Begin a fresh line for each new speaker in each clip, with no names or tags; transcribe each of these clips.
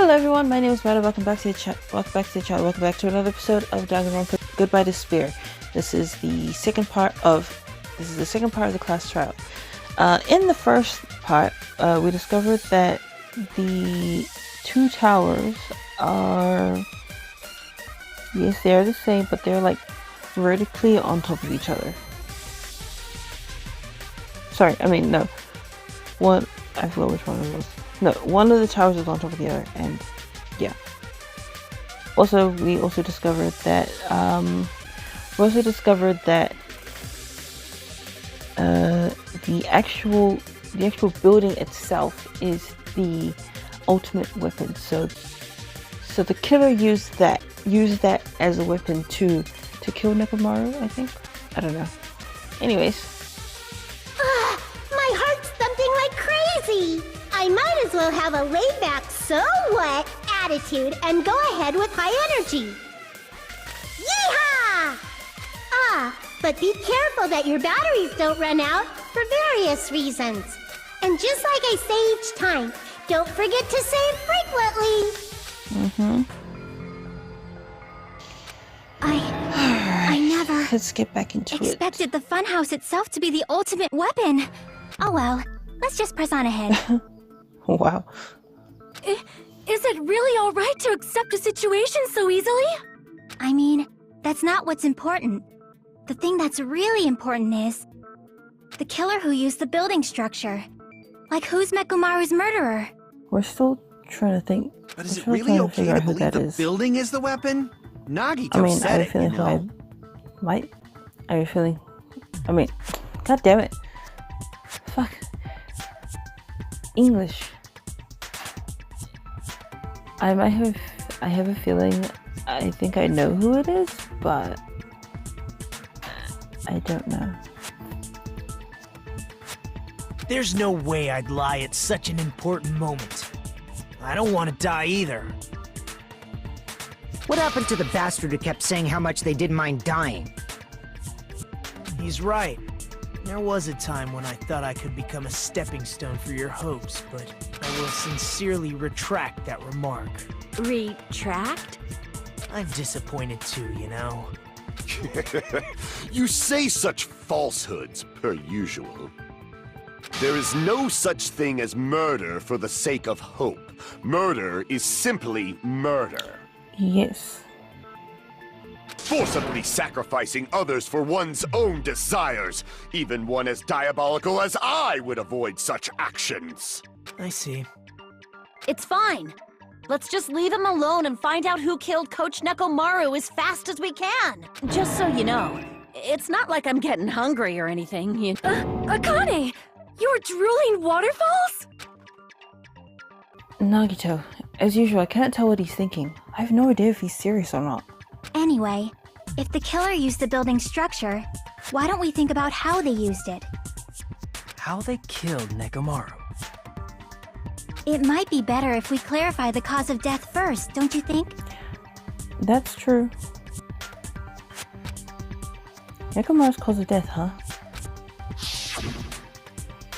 Hello everyone, my name is Matt. Welcome back to the channel. Welcome back to another episode of Danganronpa Goodbye Despair. This is the second part of the class trial. In the first part, we discovered that the two towers are, yes, they are the same, but they're like vertically on top of each other. Sorry, I mean, no. I forgot which one it was. No, one of the towers is on top of the other, and yeah. We also discovered that the actual building itself is the ultimate weapon. So the killer used that as a weapon to kill Nekomaru, I think. I don't know. Anyways.
My heart's thumping like crazy! I might as well have a laid-back, so what attitude and go ahead with high energy. Yeehaw! But be careful that your batteries don't run out for various reasons. And just like I say each time, don't forget to save frequently.
I never. Let's get back into
expected the funhouse itself to be the ultimate weapon. Oh well, let's just press on ahead.
Wow.
Is it really alright to accept a situation so easily? I mean, that's not what's important. The thing that's really important is the killer who used the building structure. Like, who's Nekomaru's murderer?
We're still trying to think.
But is it really okay to believe the building is the weapon? Nagito said it, you know.
God damn it. Fuck. English. I have a feeling I think I know who it is, but I don't know.
There's no way I'd lie at such an important moment. I don't want to die either.
What happened to the bastard who kept saying how much they didn't mind dying?
He's right. There was a time when I thought I could become a stepping stone for your hopes, but I will sincerely retract that remark.
Retract?
I'm disappointed too, you know.
You say such falsehoods, per usual. There is no such thing as murder for the sake of hope. Murder is simply murder.
Yes.
Forcibly sacrificing others for one's own desires. Even one as diabolical as I would avoid such actions.
I see.
It's fine. Let's just leave him alone and find out who killed Coach Nekomaru as fast as we can. Just so you know, it's not like I'm getting hungry or anything.
Akane! You were drooling waterfalls?
Nagito, as usual, I can't tell what he's thinking. I have no idea if he's serious or not.
Anyway, if the killer used the building structure, why don't we think about how they used it?
How they killed Nekomaru.
It might be better if we clarify the cause of death first, don't you think?
That's true. Nekomaru's cause of death, huh?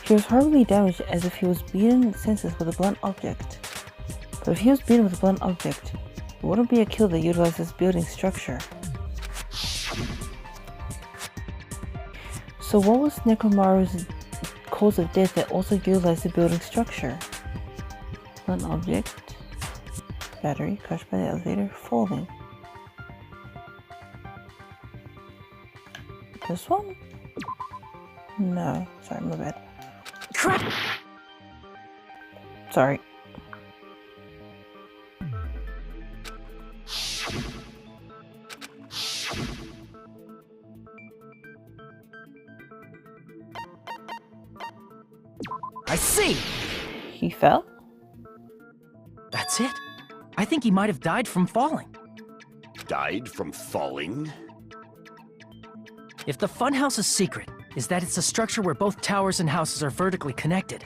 He was horribly damaged as if he was beaten senseless with a blunt object. But if he was beaten with a blunt object, it wouldn't be a kill that utilized this building structure. So what was Nekomaru's cause of death that also utilized the building structure? Blunt object, battery, crushed by the elevator, falling. This one? No, sorry, my bad.
Crap!
Sorry.
I see!
He fell?
That's it. I think he might have died from falling.
Died from falling?
If the funhouse's secret is that it's a structure where both towers and houses are vertically connected,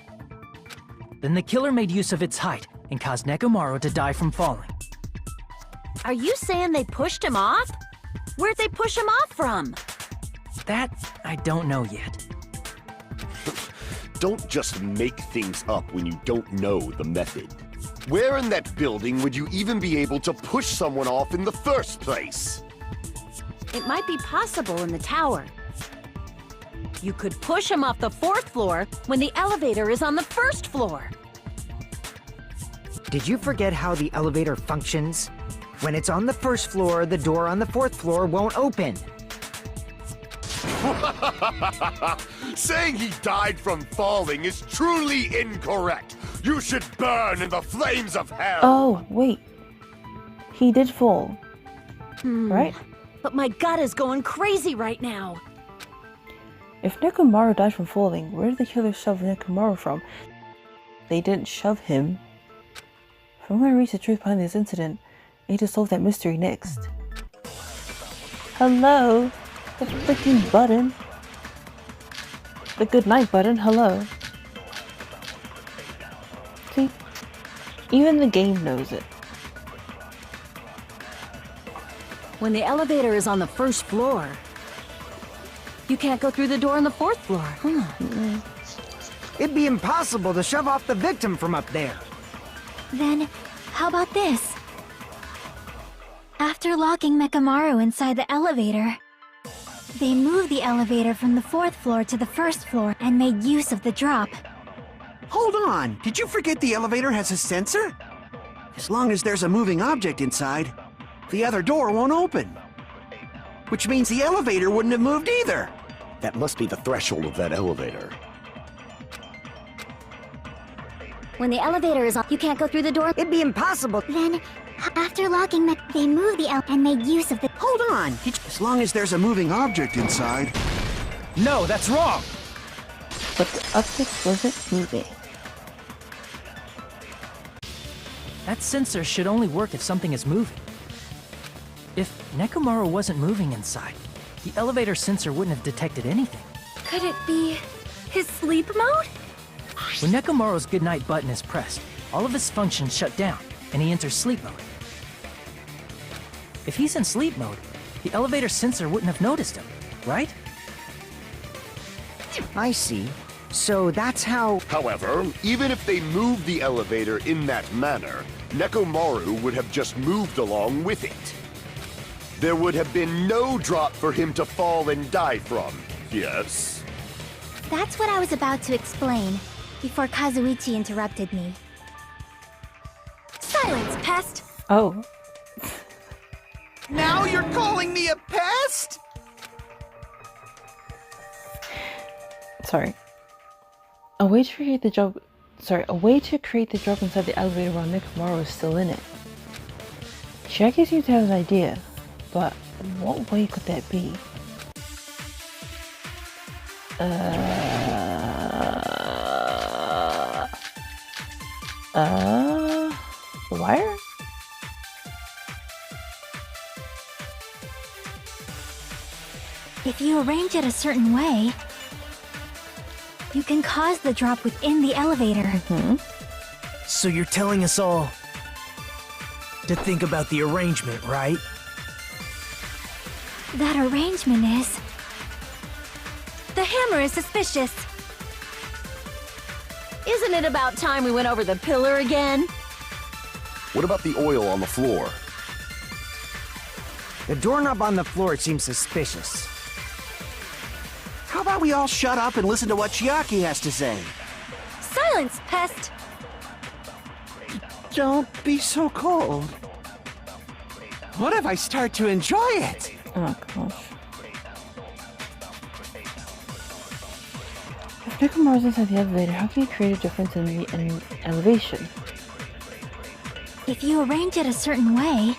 then the killer made use of its height and caused Nekomaru to die from falling.
Are you saying they pushed him off? Where'd they push him off from?
That I don't know yet.
Don't just make things up when you don't know the method. Where in that building would you even be able to push someone off in the first place?
It might be possible in the tower. You could push him off the 4th floor when the elevator is on the 1st floor.
Did you forget how the elevator functions? When it's on the 1st floor, the door on the 4th floor won't open.
Saying he died from falling is truly incorrect. You should burn in the flames of hell.
Oh, wait. He did fall. Right?
But my gut is going crazy right now.
If Nekomaru died from falling, where did the killer shove Nekomaru from? They didn't shove him. If I'm going to reach the truth behind this incident, I need to solve that mystery next. Hello? The freaking button. The good night button, hello. See? Even the game knows it.
When the elevator is on the 1st floor, you can't go through the door on the 4th floor.
It'd be impossible to shove off the victim from up there.
Then, how about this? After locking Mekamaru inside the elevator, they moved the elevator from the 4th floor to the 1st floor and made use of the drop.
Hold on, did you forget the elevator has a sensor? As long as there's a moving object inside, the other door won't open. Which means the elevator wouldn't have moved either.
That must be the threshold of that elevator.
When the elevator is on, you can't go through the door.
It'd be impossible.
Then, after locking they moved the and made use of the...
Hold on, as long as there's a moving object inside.
No, that's wrong!
But the object wasn't moving.
That sensor should only work if something is moving. If Nekomaru wasn't moving inside, the elevator sensor wouldn't have detected anything.
Could it be his sleep mode?
When Nekomaru's goodnight button is pressed, all of his functions shut down, and he enters sleep mode. If he's in sleep mode, the elevator sensor wouldn't have noticed him, right?
I see. So that's how...
However, even if they moved the elevator in that manner, Nekomaru would have just moved along with it. There would have been no drop for him to fall and die from, yes?
That's what I was about to explain, before Kazuichi interrupted me.
Silence, pest!
Oh.
Now you're calling me a pest?
Sorry. A way to create the drop inside the elevator while Nekomaru is still in it. Shaggy seems to have an idea, but what way could that be? The wire?
If you arrange it a certain way, you can cause the drop within the elevator.
So you're telling us all to think about the arrangement, right?
That arrangement is... The hammer is suspicious.
Isn't it about time we went over the pillar again?
What about the oil on the floor?
The doorknob on the floor seems suspicious.
How about we all shut up and listen to what Chiaki has to say?
Silence, pest!
Don't be so cold. What if I start to enjoy it?
Oh gosh. If Nekomaru's inside the elevator, how can you create a difference in elevation?
If you arrange it a certain way,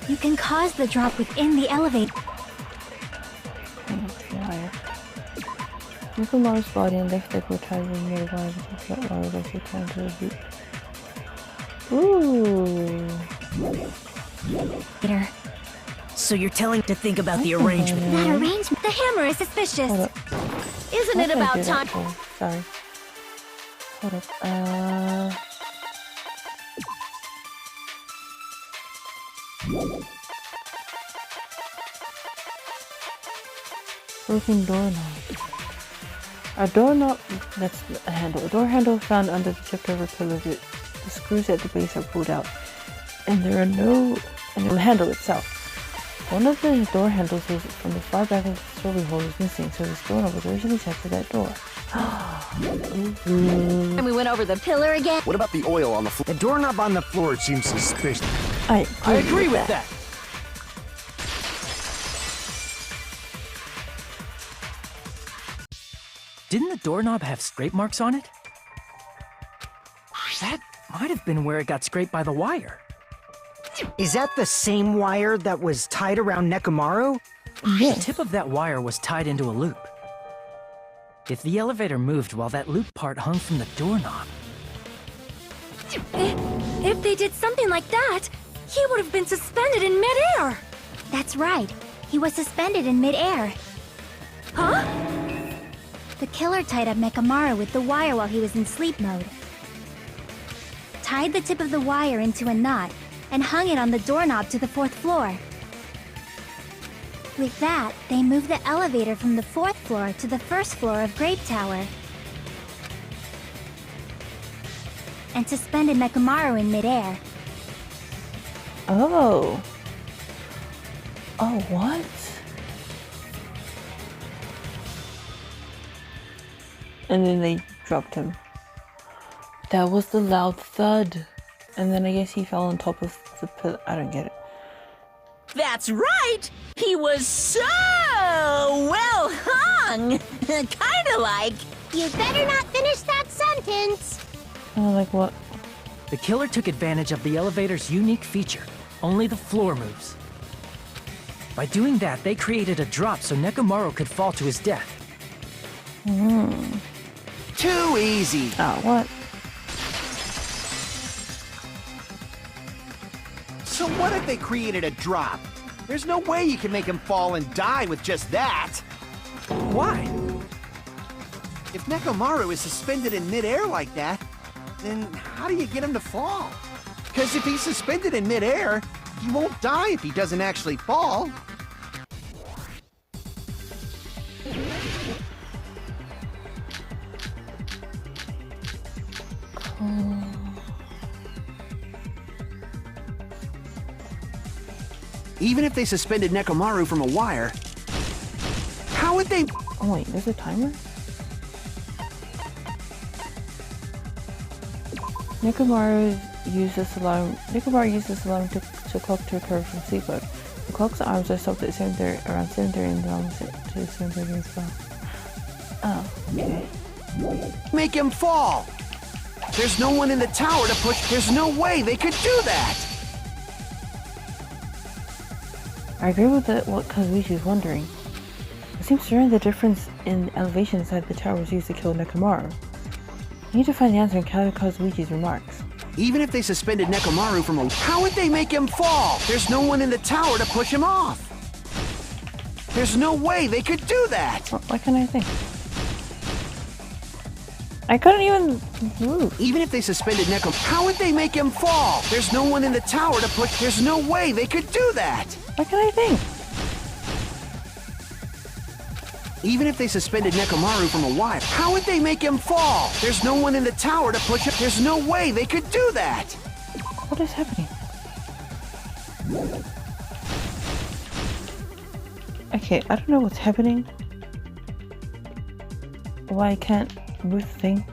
you can cause the drop within the elevator.
Nekomaru's body and left leg were tied with near the wire because that wire was returned to the beat. Ooh.
So you're telling to think about the arrangement.
That arrangement. The hammer is suspicious.
Hold up.
Isn't it about time?
Oh, sorry. Hold up. Broken doorknob. A doorknob, that's a handle. A door handle found under the tipped over pillar the screws at the base are pulled out, and there are no handle itself. One of the door handles was from the far back of the storage hole is missing, so this doorknob was originally set for that door.
And we went over the pillar again.
What about the oil on the floor?
The doorknob on the floor seems suspicious.
I
agree with that. Didn't the doorknob have scrape marks on it? That might have been where it got scraped by the wire.
Is that the same wire that was tied around Nekomaru?
The tip of that wire was tied into a loop. If the elevator moved while that loop part hung from the doorknob...
If they did something like that, he would have been suspended in midair! That's right. He was suspended in midair. Huh? The killer tied up Nekomaru with the wire while he was in sleep mode. Tied the tip of the wire into a knot and hung it on the doorknob to the 4th floor. With that, they moved the elevator from the 4th floor to the 1st floor of Grape Tower. And suspended Nekomaru in midair.
Oh, what? And then they dropped him. That was the loud thud. And then I guess he fell on top of the pillar. I don't get it.
That's right! He was so well hung! Kinda like...
You better not finish that sentence.
Like what?
The killer took advantage of the elevator's unique feature. Only the floor moves. By doing that, they created a drop so Nekomaru could fall to his death.
Too easy.
Oh, what?
So what if they created a drop? There's no way you can make him fall and die with just that.
Why?
If Nekomaru is suspended in midair like that, then how do you get him to fall? Because if he's suspended in midair, he won't die if he doesn't actually fall. Even if they suspended Nekomaru from a wire, how would they...
Oh wait, there's a timer? Nekomaru uses this alarm to clock to recover from sleep mode. The clock's arms are stopped at around 7:30 and then almost to 7:30 as well. Oh, okay.
Make him fall! There's no one in the tower to push. There's no way they could do that!
I agree with what Kazuichi's wondering. It seems to me the difference in elevation inside the tower was used to kill Nekomaru. You need to find the answer in Kazuichi's remarks.
Even if they suspended Nekomaru from a... How would they make him fall? There's no one in the tower to push him off. There's no way they could do that!
What can I think? I couldn't even move.
Even if they suspended Nekomaru... How would they make him fall? There's no one in the tower to push... There's no way they could do that!
What can I think?
Even if they suspended Nekomaru from a wire, how would they make him fall? There's no one in the tower to push him. There's no way they could do that!
What is happening? Okay, I don't know what's happening. Why I can't move the thing?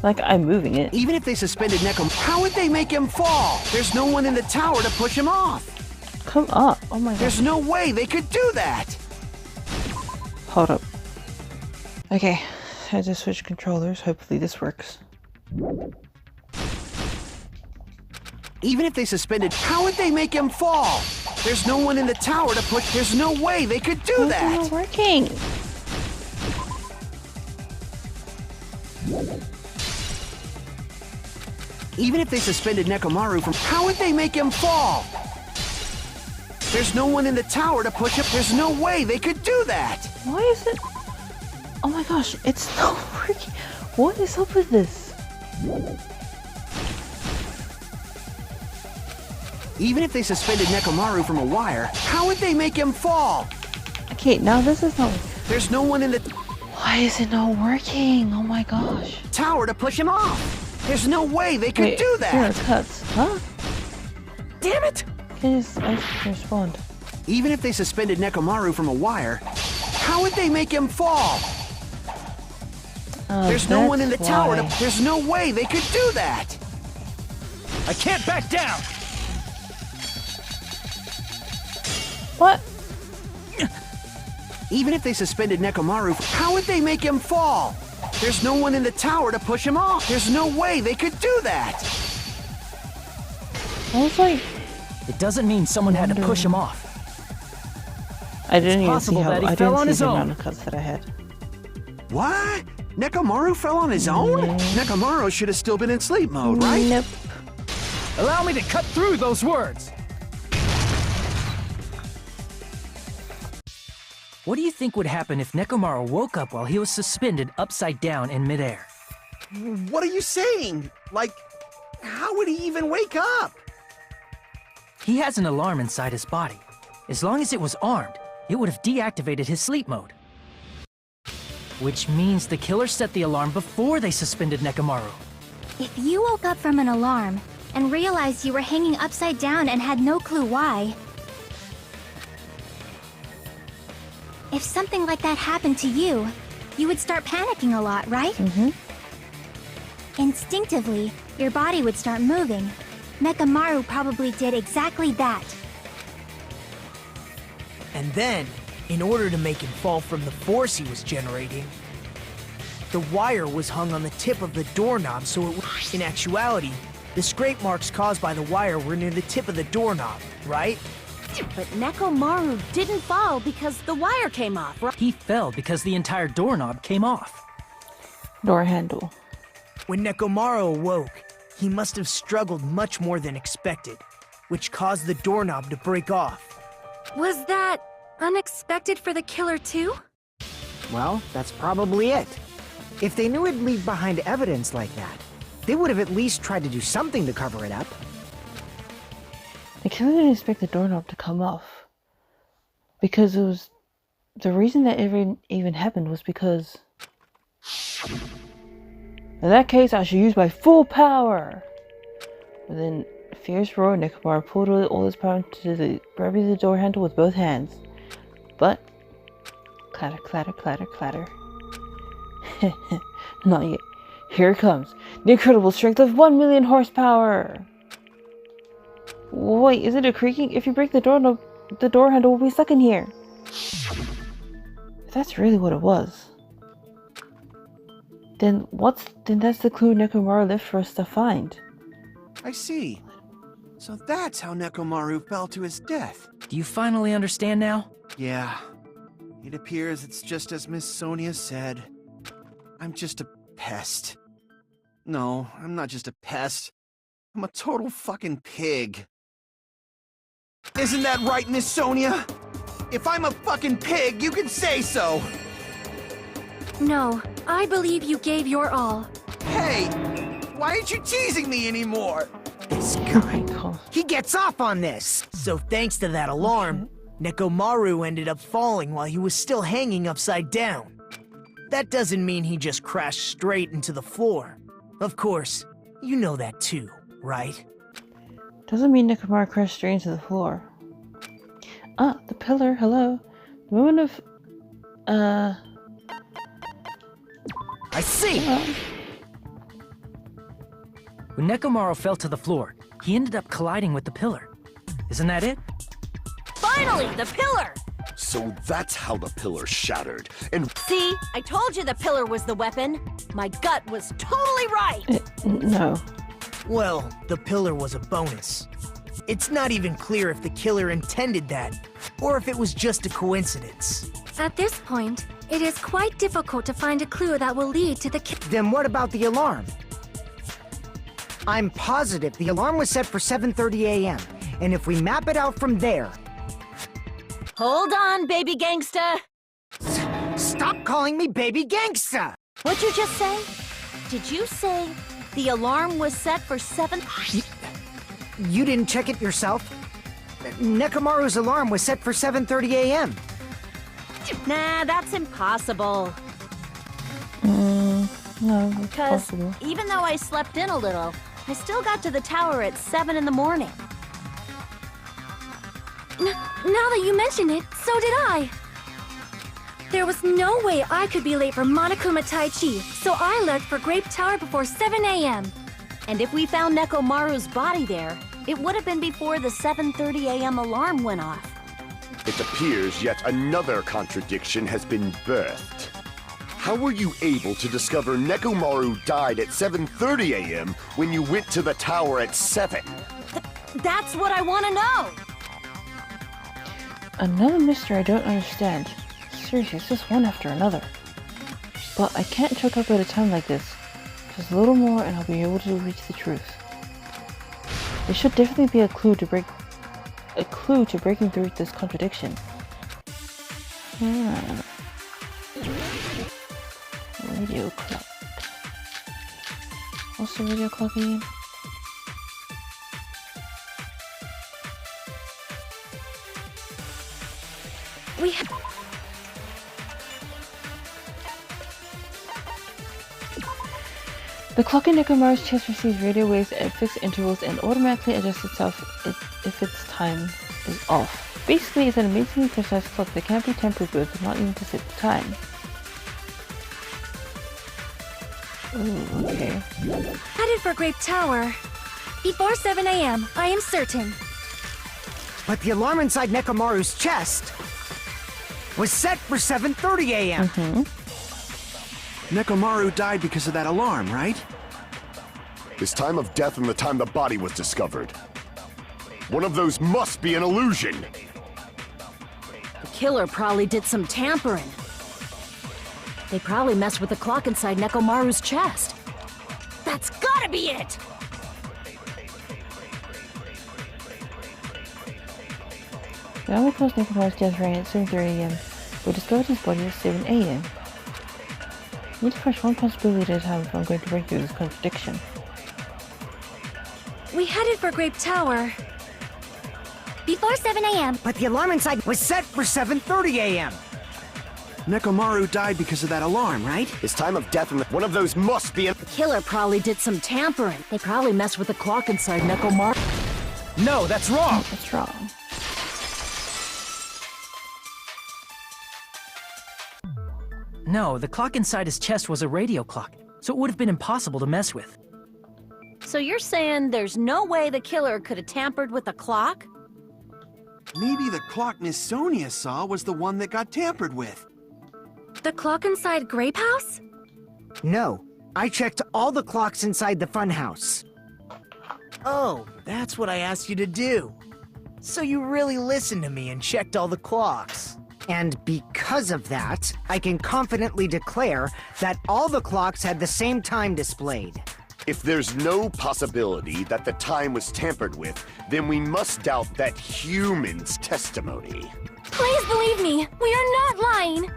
Like, I'm moving it.
Even if they suspended Nekomaru, how would they make him fall? There's no one in the tower to push him off.
Come up. Oh my god.
There's no way they could do that!
Hold up. Okay, I just switched controllers. Hopefully this works.
Even if they suspended, how would they make him fall? There's no one in the tower to push. There's no way they could do that!
It's not working!
Even if they suspended Nekomaru from... How would they make him fall? There's no one in the tower to push him. There's no way they could do that!
Why is it... Oh my gosh, it's not working. What is up with this?
Even if they suspended Nekomaru from a wire, how would they make him fall?
Okay, now this is not...
There's no one in the
Why is it not working? Oh my gosh.
tower to push him off. There's no way they could do that!
There are cuts. Huh?
Damn it!
Can you just respond?
Even if they suspended Nekomaru from a wire, how would they make him fall? There's no one in the tower to... There's no way they could do that!
I can't back down!
What?
Even if they suspended Nekomaru, how would they make him fall? There's no one in the tower to push him off. There's no way they could do that!
I was like...
It doesn't mean someone had to push him off.
I didn't even see
possible
how...
that he
I
fell
didn't
on
see
his
the
own.
amount of cuts that I had.
What? Nekomaru fell on his own? Nekomaru should have still been in sleep mode, right?
Nope.
Allow me to cut through those words! What do you think would happen if Nekomaru woke up while he was suspended upside down in midair?
What are you saying? Like, how would he even wake up?
He has an alarm inside his body. As long as it was armed, it would have deactivated his sleep mode. Which means the killer set the alarm before they suspended Nekomaru.
If you woke up from an alarm and realized you were hanging upside down and had no clue why, if something like that happened to you, you would start panicking a lot, right?
Mm-hmm.
Instinctively, your body would start moving. Nekomaru probably did exactly that.
And then, in order to make him fall from the force he was generating, the wire was hung on the tip of the doorknob, so it was, in actuality, the scrape marks caused by the wire were near the tip of the doorknob, right?
But Nekomaru didn't fall because the wire came off, right?
He fell because the entire doorknob came off.
Door handle.
When Nekomaru awoke, he must have struggled much more than expected, which caused the doorknob to break off.
Was that unexpected for the killer too?
Well, that's probably it. If they knew it'd leave behind evidence like that, they would have at least tried to do something to cover it up.
The killer didn't expect the doorknob to come off. Because it was... The reason that it even happened was because... In that case, I should use my full power! With a fierce roar, Nekomaru pulled all his power into grabbing the door handle with both hands. But... Clatter, clatter, clatter, clatter. Not yet. Here it comes. The incredible strength of 1 million horsepower! Wait, is it a creaking? If you break the door handle will be stuck in here. If that's really what it was. Then that's the clue Nekomaru left for us to find.
I see. So that's how Nekomaru fell to his death.
Do you finally understand now?
Yeah. It appears it's just as Miss Sonia said. I'm just a pest. No, I'm not just a pest. I'm a total fucking pig. Isn't that right, Miss Sonia? If I'm a fucking pig, you can say so!
No, I believe you gave your all.
Hey! Why aren't you teasing me anymore?
This
Oh
guy,
my god.
he gets off on this!
So thanks to that alarm, Nekomaru ended up falling while he was still hanging upside down. That doesn't mean he just crashed straight into the floor. Of course, you know that too, right?
Doesn't mean Nekomaru crashed straight into the floor. Ah, the pillar, hello. The moment of...
I see!
When Nekomaru fell to the floor, he ended up colliding with the pillar. Isn't that it?
Finally, the pillar!
So that's how the pillar shattered. And
See, I told you the pillar was the weapon. My gut was totally right.
No.
Well, the pillar was a bonus. It's not even clear if the killer intended that, or if it was just a coincidence.
At this point, it is quite difficult to find a clue that will lead to the
Then what about the alarm? I'm positive the alarm was set for 7:30 a.m., and if we map it out from there...
Hold on, baby gangsta.
Stop calling me Baby Gangsta!
What'd you just say? Did you say the alarm was set for 7?
You didn't check it yourself? Nekomaru's alarm was set for 7:30 a.m.
Nah, that's impossible.
No, it's
Because
possible.
even though I slept in a little, I still got to the tower at 7 in the morning.
Now that you mention it, so did I. There was no way I could be late for Monokuma Tai Chi, so I left for Grape Tower before 7 a.m.
And if we found Nekomaru's body there, it would have been before the 7:30 a.m. alarm went off.
It appears yet another contradiction has been birthed. How were you able to discover Nekomaru died at 7:30 a.m. when you went to the tower at 7?
That's what I want to know!
Another mystery I don't understand. Seriously, it's just one after another. But I can't choke up at a time like this. Just a little more and I'll be able to reach the truth. There should definitely be a clue to breaking through this contradiction. Radio clock. What's the radio clock again? The clock in Nekomaru's chest receives radio waves at fixed intervals and automatically adjusts itself if its time is off. Basically, it's an amazingly precise clock that can't be tampered with, not even to set the time. Ooh, okay.
Headed for Grape Tower. Before 7 a.m., I am certain.
But the alarm inside Nekomaru's chest was set for 7:30 a.m.
Nekomaru died because of that alarm, right?
His time of death and the time the body was discovered. One of those must be an illusion!
The killer probably did some tampering. They probably messed with the clock inside Nekomaru's chest. That's gotta be it!
The only caused Nekomaru's death rang at 7:30 a.m. We discovered his body at 7 a.m. I need to crush one possibility at a time if I'm going to break through this contradiction.
We headed for Grape Tower. Before 7 a.m.
But the alarm inside was set for 7:30 a.m.
Nekomaru died because of that alarm, right?
His time of death and one of those must be an—
The killer probably did some tampering. They probably messed with the clock inside Nekomaru.
No, that's wrong!
That's wrong.
No, the clock inside his chest was a radio clock, so it would have been impossible to mess with.
So you're saying there's no way the killer could have tampered with the clock?
Maybe the clock Miss Sonia saw was the one that got tampered with.
The clock inside Grape House?
No, I checked all the clocks inside the funhouse.
Oh, that's what I asked you to do. So you really listened to me and checked all the clocks.
And because of that, I can confidently declare that all the clocks had the same time displayed.
If there's no possibility that the time was tampered with, then we must doubt that human's testimony.
Please believe me, we are not lying.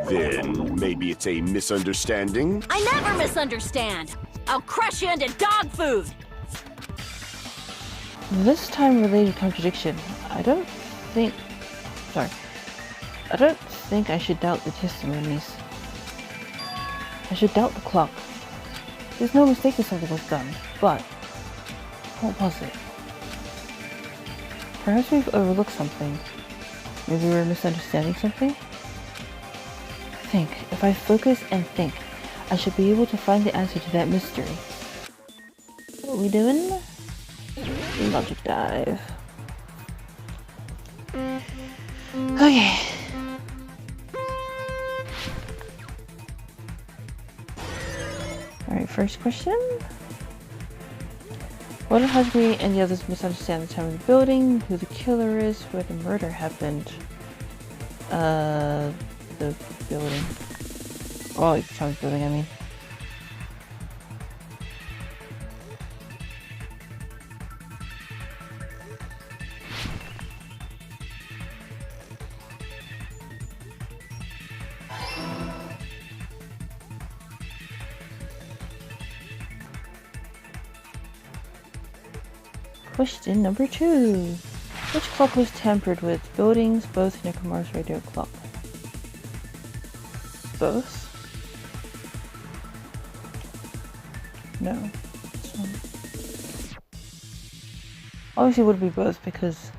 Then maybe it's a misunderstanding?
I never misunderstand. I'll crush you into dog food.
This time-related contradiction. I don't think I should doubt the testimonies. I should doubt the clock. There's no mistake that something was done, but what was it? Perhaps we've overlooked something. Maybe we're misunderstanding something? If I focus and think, I should be able to find the answer to that mystery. What are we doing? Logic dive. Okay. Alright, first question. What if Hajime and the others misunderstand the time of the building, who the killer is, where the murder happened? The building. Oh, the time of the building, I mean. Question number 2. Which clock was tampered with? Buildings, both, Nekomaru's radio clock. Both? No. This one. Obviously it would be both because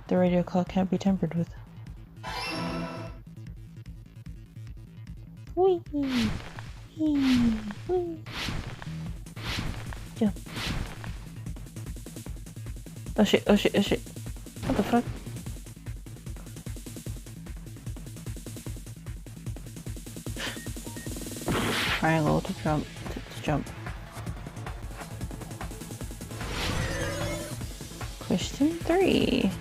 the radio clock can't be tampered with. Whee! Whee! Whee! Jump. Oh shit, oh shit, oh shit. What the fuck? Triangle to jump. To jump. Question 3.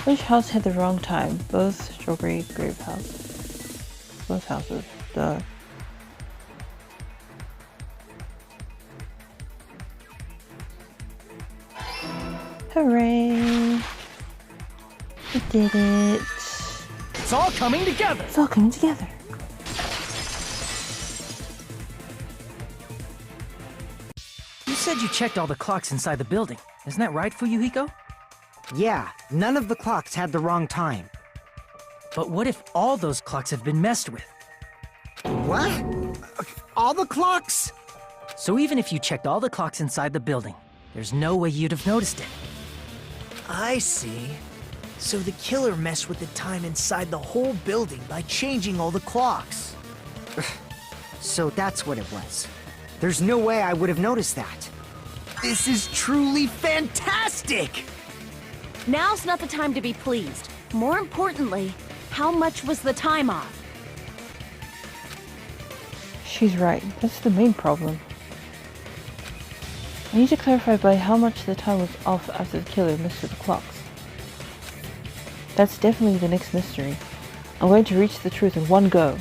Which house had the wrong time? Both Strawberry Grave houses. Both houses. Duh. Hooray! We did it.
It's all coming together.
It's all coming together.
You said you checked all the clocks inside the building. Isn't that right, Fuyuhiko?
Yeah, none of the clocks had the wrong time.
But what if all those clocks have been messed with?
What? All the clocks?
So even if you checked all the clocks inside the building, there's no way you'd have noticed it.
I see. So the killer messed with the time inside the whole building by changing all the clocks.
So that's what it was. There's no way I would have noticed that.
This is truly fantastic!
Now's not the time to be pleased. More importantly, how much was the time off?
She's right. That's the main problem. I need to clarify by how much the time was off after the killer messed with the clocks. That's definitely the next mystery. I'm going to reach the truth in one go.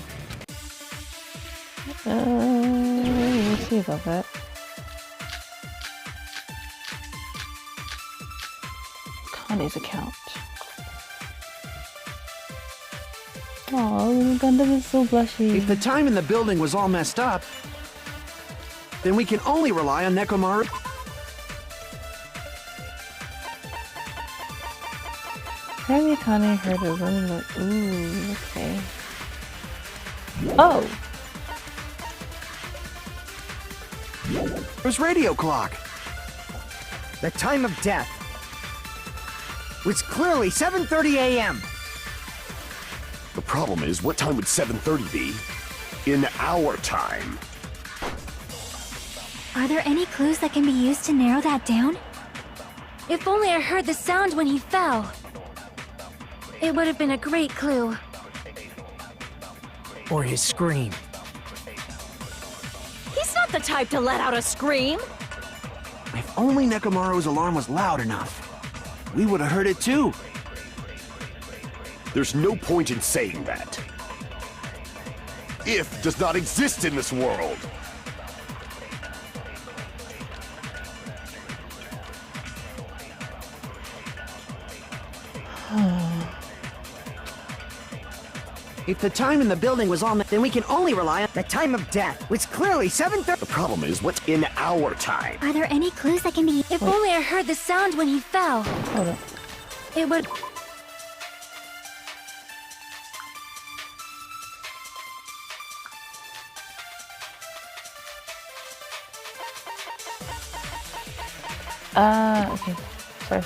We'll see about that. Connie's account. Aw, little Gundam is so blushy.
If the time in the building was all messed up, then we can only rely on Nekomaru.
Apparently Connie heard a room like, ooh, okay. Oh!
There's radio clock.
The time of death was clearly 7:30 a.m.
The problem is, what time would 7:30 be? In our time.
Are there any clues that can be used to narrow that down? If only I heard the sound when he fell. It would have been a great clue.
Or his scream.
He's not the type to let out a scream.
If only Nekomaru's alarm was loud enough, we would have heard it too.
There's no point in saying that. If does not exist in this world.
If the time in the building was all, then we can only rely on
The time of death was clearly 7:30.
The problem is, what's in our time?
Are there any clues that can be... If only I heard the sound when he fell.
Hold up.
It would...
Okay. Sorry.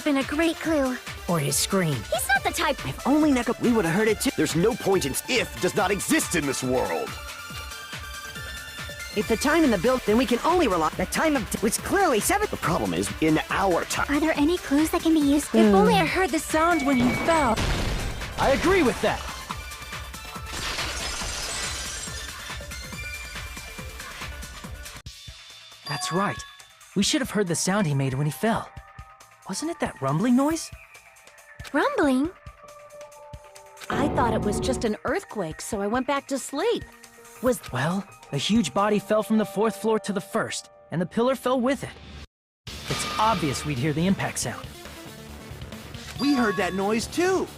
have been a great clue.
Or his scream.
He's not the type.
If only Neko, we would have heard it too.
There's no point in if does not exist in this world.
If the time in the build, then we can only rely.
The time of death was clearly 7.
The problem is, in our time.
Are there any clues that can be used?
If
only I heard the sound when he fell.
I agree with that. That's right. We should have heard the sound he made when he fell. Wasn't it that rumbling noise?
Rumbling?
I thought it was just an earthquake, so I went back to sleep.
Well, a huge body fell from the 4th floor to the 1st, and the pillar fell with it. It's obvious we'd hear the impact sound.
We heard that noise too.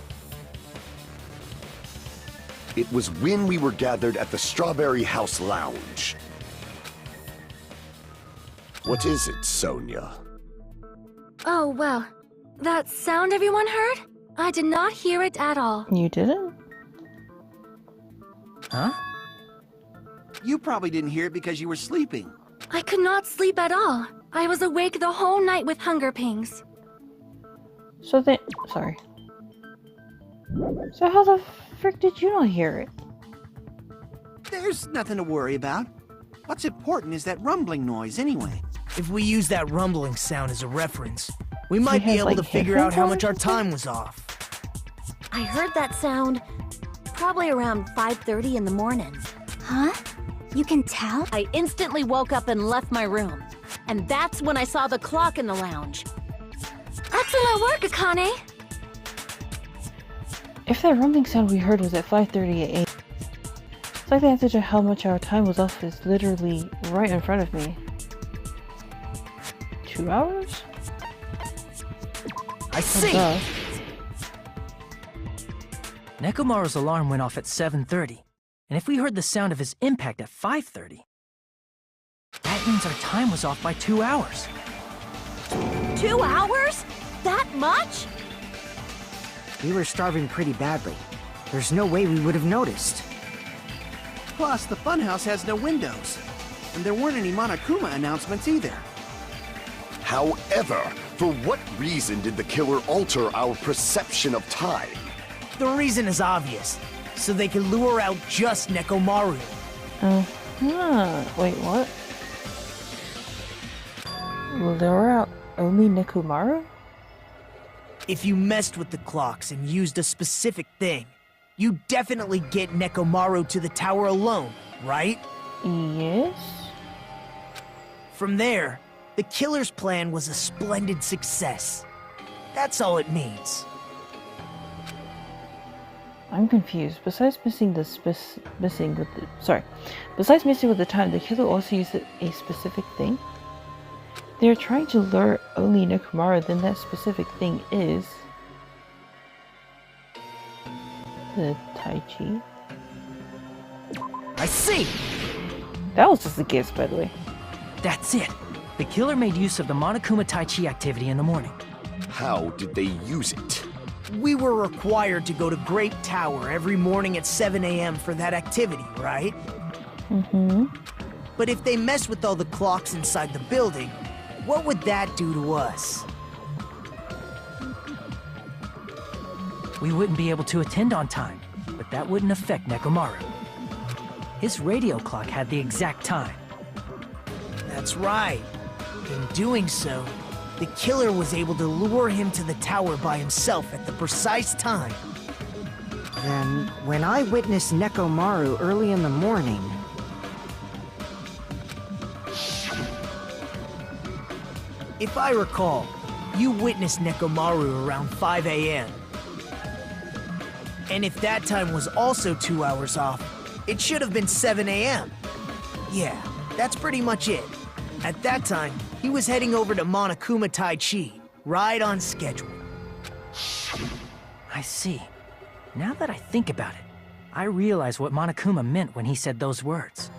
It was when we were gathered at the Strawberry House Lounge. What is it, Sonia?
Oh, well. That sound everyone heard? I did not hear it at all.
You didn't?
Huh?
You probably didn't hear it because you were sleeping.
I could not sleep at all. I was awake the whole night with hunger pangs.
So then, sorry. So how the frick did you not hear it?
There's nothing to worry about. What's important is that rumbling noise anyway.
If we use that rumbling sound as a reference, we might
has,
be able
like,
to figure out how
headphones
much
on
our
or something?
time was off.
I heard that sound probably around 5:30 in the morning.
Huh? You can tell?
I instantly woke up and left my room. And that's when I saw the clock in the lounge.
Excellent work, Akane!
If that rumbling sound we heard was at 5:30 a.m., it's like the answer to how much our time was off is literally right in front of me. 2 hours?
I see!
Duh.
Nekomaru's alarm went off at 7:30, and if we heard the sound of his impact at 5:30, that means our time was off by 2 hours.
2 hours? That much?
We were starving pretty badly. There's no way we would have noticed.
Plus, the funhouse has no windows. And there weren't any Monokuma announcements either.
However, for what reason did the killer alter our perception of time?
The reason is obvious. So they can lure out just Nekomaru.
Wait, what? Lure out only Nekomaru?
If you messed with the clocks and used a specific thing, you definitely get Nekomaru to the tower alone, right?
Yes?
From there, the killer's plan was a splendid success. That's all it means.
I'm confused. Besides missing with the time, the killer also used a specific thing? They're trying to lure only Nekomaru, then that specific thing is the Tai Chi.
I see!
That was just a guess, by the way.
That's it. The killer made use of the Monokuma Tai Chi activity in the morning.
How did they use it?
We were required to go to Great Tower every morning at 7 a.m. for that activity, right?
Mm-hmm.
But if they mess with all the clocks inside the building, what would that do to us?
We wouldn't be able to attend on time, but that wouldn't affect Nekomaru. His radio clock had the exact time.
That's right. In doing so, the killer was able to lure him to the tower by himself at the precise time.
Then, when I witnessed Nekomaru early in the morning,
If I recall, you witnessed Nekomaru around 5 a.m. And if that time was also 2 hours off, it should have been 7 a.m. Yeah, that's pretty much it. At that time, he was heading over to Monokuma Tai Chi, right on schedule.
I see. Now that I think about it, I realize what Monokuma meant when he said those words.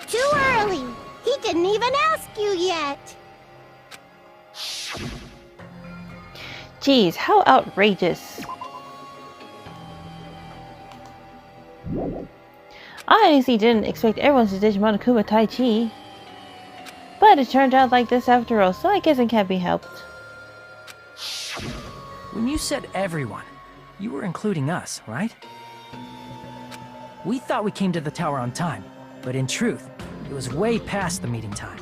Too early. He didn't even ask you yet.
Jeez, how outrageous. I honestly didn't expect everyone to ditch Monokuma Tai Chi. But it turned out like this after all, so I guess it can't be helped.
When you said everyone, you were including us, right? We thought we came to the tower on time, but in truth, it was way past the meeting time.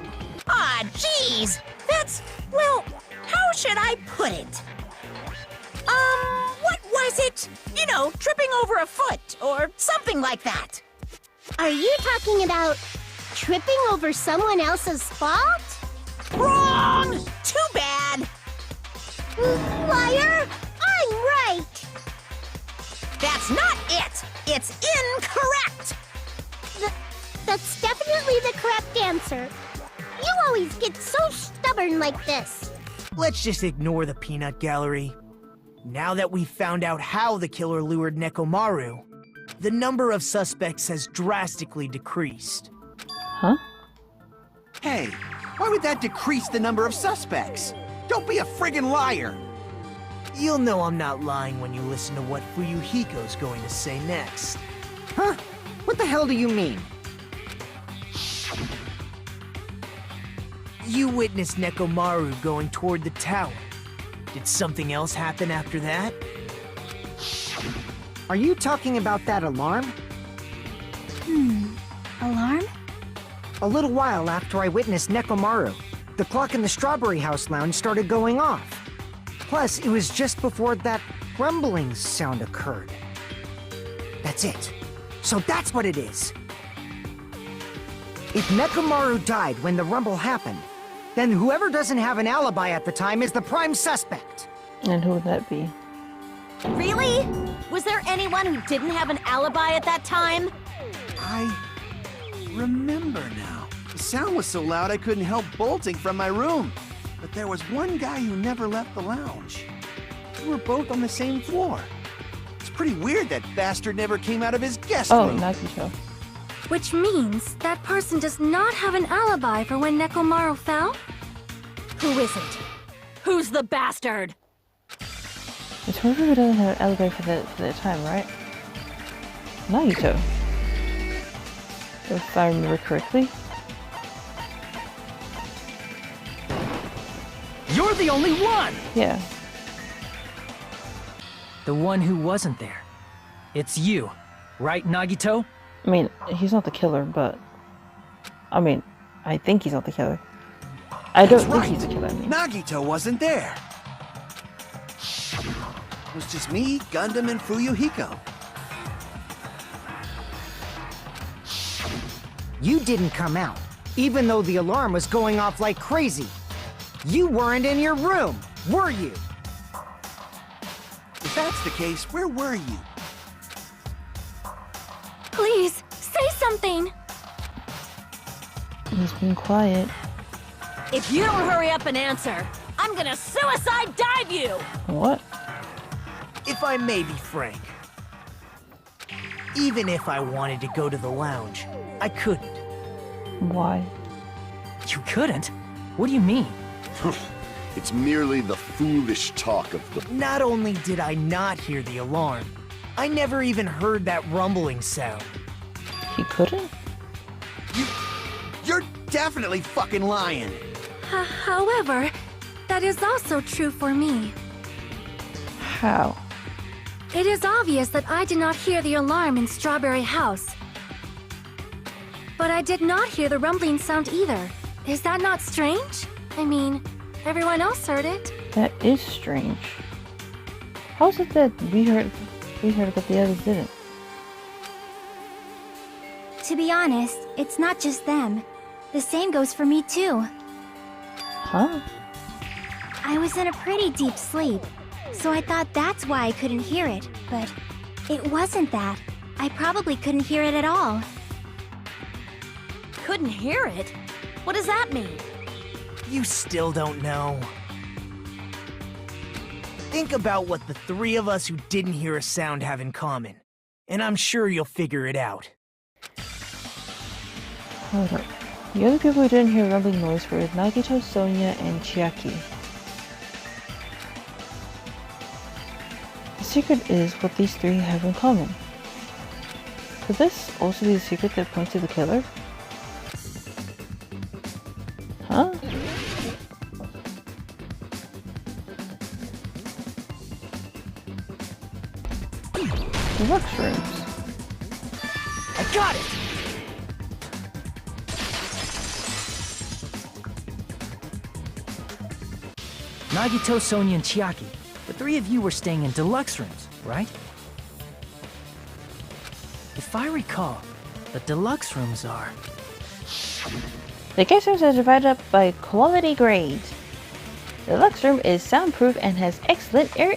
Ah, jeez! That's, well, how should I put it? What was it? You know, tripping over a foot, or something like that.
Are you talking about tripping over someone else's fault?
Wrong! Too bad!
Liar! I'm right!
That's not it! It's incorrect!
That's definitely the correct answer. You always get so stubborn like this.
Let's just ignore the peanut gallery. Now that we've found out how the killer lured Nekomaru, the number of suspects has drastically decreased.
Huh?
Hey, why would that decrease the number of suspects? Don't be a friggin' liar!
You'll know I'm not lying when you listen to what Fuyuhiko's going to say next.
Huh?
What the hell do you mean?
You witnessed Nekomaru going toward the tower. Did something else happen after that?
Are you talking about that alarm?
Alarm?
A little while after I witnessed Nekomaru, the clock in the Strawberry House lounge started going off. Plus, it was just before that rumbling sound occurred. That's it. So that's what it is. If Nekomaru died when the rumble happened, then whoever doesn't have an alibi at the time is the prime suspect.
And who would that be?
Really? Was there anyone who didn't have an alibi at that time?
I remember now. The sound was so loud I couldn't help bolting from my room. But there was one guy who never left the lounge. We were both on the same floor. It's pretty weird that bastard never came out of his guest
Oh,
room.
Nagito.
Which means that person does not have an alibi for when Nekomaru fell?
Who isn't? Who's the bastard?
It's whoever who doesn't have an alibi for that time, right? Nagito. If I remember correctly.
You're the only one!
Yeah.
The one who wasn't there. It's you, right, Nagito?
I mean, he's not the killer, but... I mean, I think he's not the killer. I don't think he's the killer, I mean.
Nagito wasn't there. It was just me, Gundam, and Fuyuhiko.
You didn't come out, even though the alarm was going off like crazy. You weren't in your room, were you?
If that's the case, where were you?
Please, say something!
He's been quiet.
If you don't hurry up and answer, I'm gonna suicide dive you!
What?
If I may be frank, even if I wanted to go to the lounge, I couldn't.
Why?
You couldn't? What do you mean?
It's merely the foolish talk of the...
Not only did I not hear the alarm, I never even heard that rumbling sound.
He couldn't?
You're definitely fucking lying.
However, that is also true for me.
How?
It is obvious that I did not hear the alarm in Strawberry House. But I did not hear the rumbling sound either. Is that not strange? I mean, everyone else heard it.
That is strange. How is it that we heard it, but the others didn't?
To be honest, it's not just them. The same goes for me too.
Huh?
I was in a pretty deep sleep, so I thought that's why I couldn't hear it, but it wasn't that. I probably couldn't hear it at all.
Couldn't hear it? What does that mean?
You still don't know. Think about what the three of us who didn't hear a sound have in common, and I'm sure you'll figure it out.
Hold up. The other people who didn't hear a rumbling noise were Nagito, Sonia, and Chiaki. The secret is what these three have in common. Could this also be the secret that points to the killer? Huh? Deluxe rooms.
I got it!
Nagito, Sonia, and Chiaki. The three of you were staying in deluxe rooms, right? If I recall, the deluxe rooms are...
The guest rooms are divided up by quality grades. The deluxe room is soundproof and has excellent air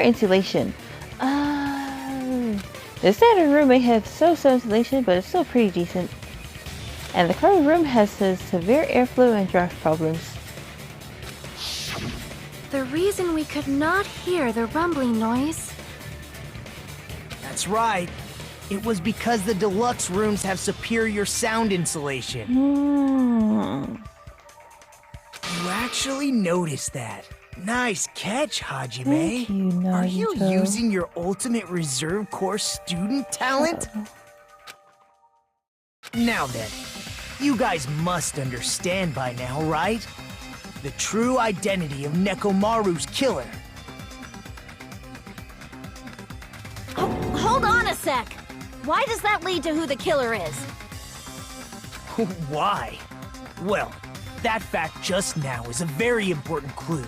insulation. The standard room may have so-so insulation, but it's still pretty decent. And the current room has severe airflow and draft problems.
The reason we could not hear the rumbling noise...
That's right. It was because the deluxe rooms have superior sound insulation. You actually noticed that. Nice catch, Hajime.
Thank you,
Are you
Nagito.
using your ultimate reserve corps student talent? Now then, you guys must understand by now, right? The true identity of Nekomaru's killer.
Hold on a sec. Why does that lead to who the killer is?
Why? Well, that fact just now is a very important clue,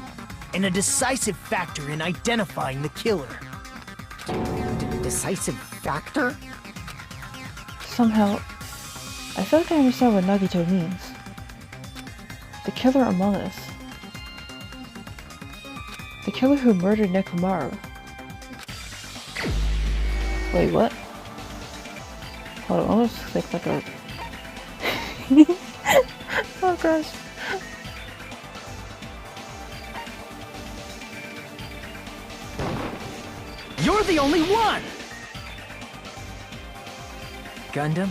and a decisive factor in identifying the killer.
Decisive factor?
Somehow, I feel like I understand what Nagito means. The killer among us. The killer who murdered Nekomaru. Wait, what? Hold on, almost click like a... Oh gosh.
You're the only one!
Gundam,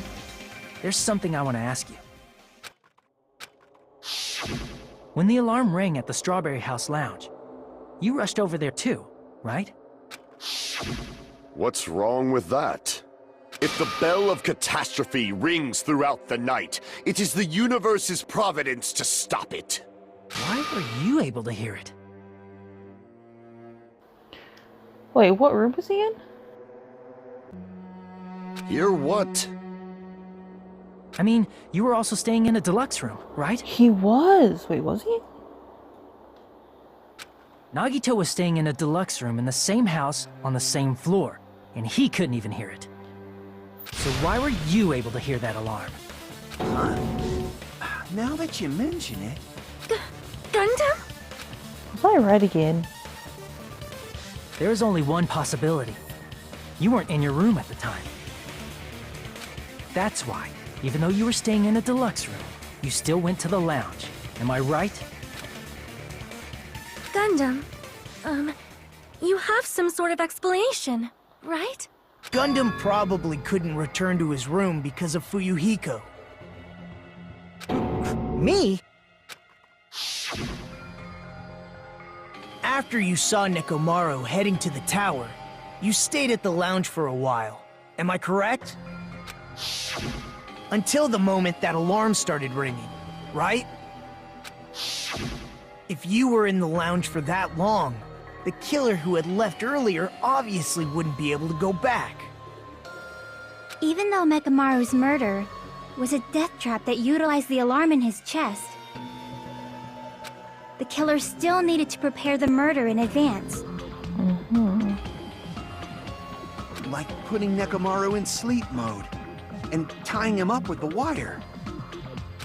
there's something I want to ask you. When the alarm rang at the Strawberry House Lounge, you rushed over there too, right?
What's wrong with that? If the bell of catastrophe rings throughout the night, it is the universe's providence to stop it.
Why were you able to hear it?
Wait, what room was he in?
Hear what?
I mean, you were also staying in a deluxe room, right?
He was. Wait, was he?
Nagito was staying in a deluxe room in the same house on the same floor, and he couldn't even hear it. So why were you able to hear that alarm?
Huh? Now that you mention it...
Gundam?
Was I right again?
There is only one possibility. You weren't in your room at the time. That's why, even though you were staying in a deluxe room, you still went to the lounge. Am I right?
Gundam, you have some sort of explanation, right?
Gundam probably couldn't return to his room because of Fuyuhiko.
Me?
After you saw Nekomaru heading to the tower, you stayed at the lounge for a while. Am I correct? Until the moment that alarm started ringing, right? If you were in the lounge for that long, the killer who had left earlier obviously wouldn't be able to go back.
Even though Nekomaru's murder was a death trap that utilized the alarm in his chest, the killer still needed to prepare the murder in advance.
Like putting Nekomaru in sleep mode and tying him up with the wire.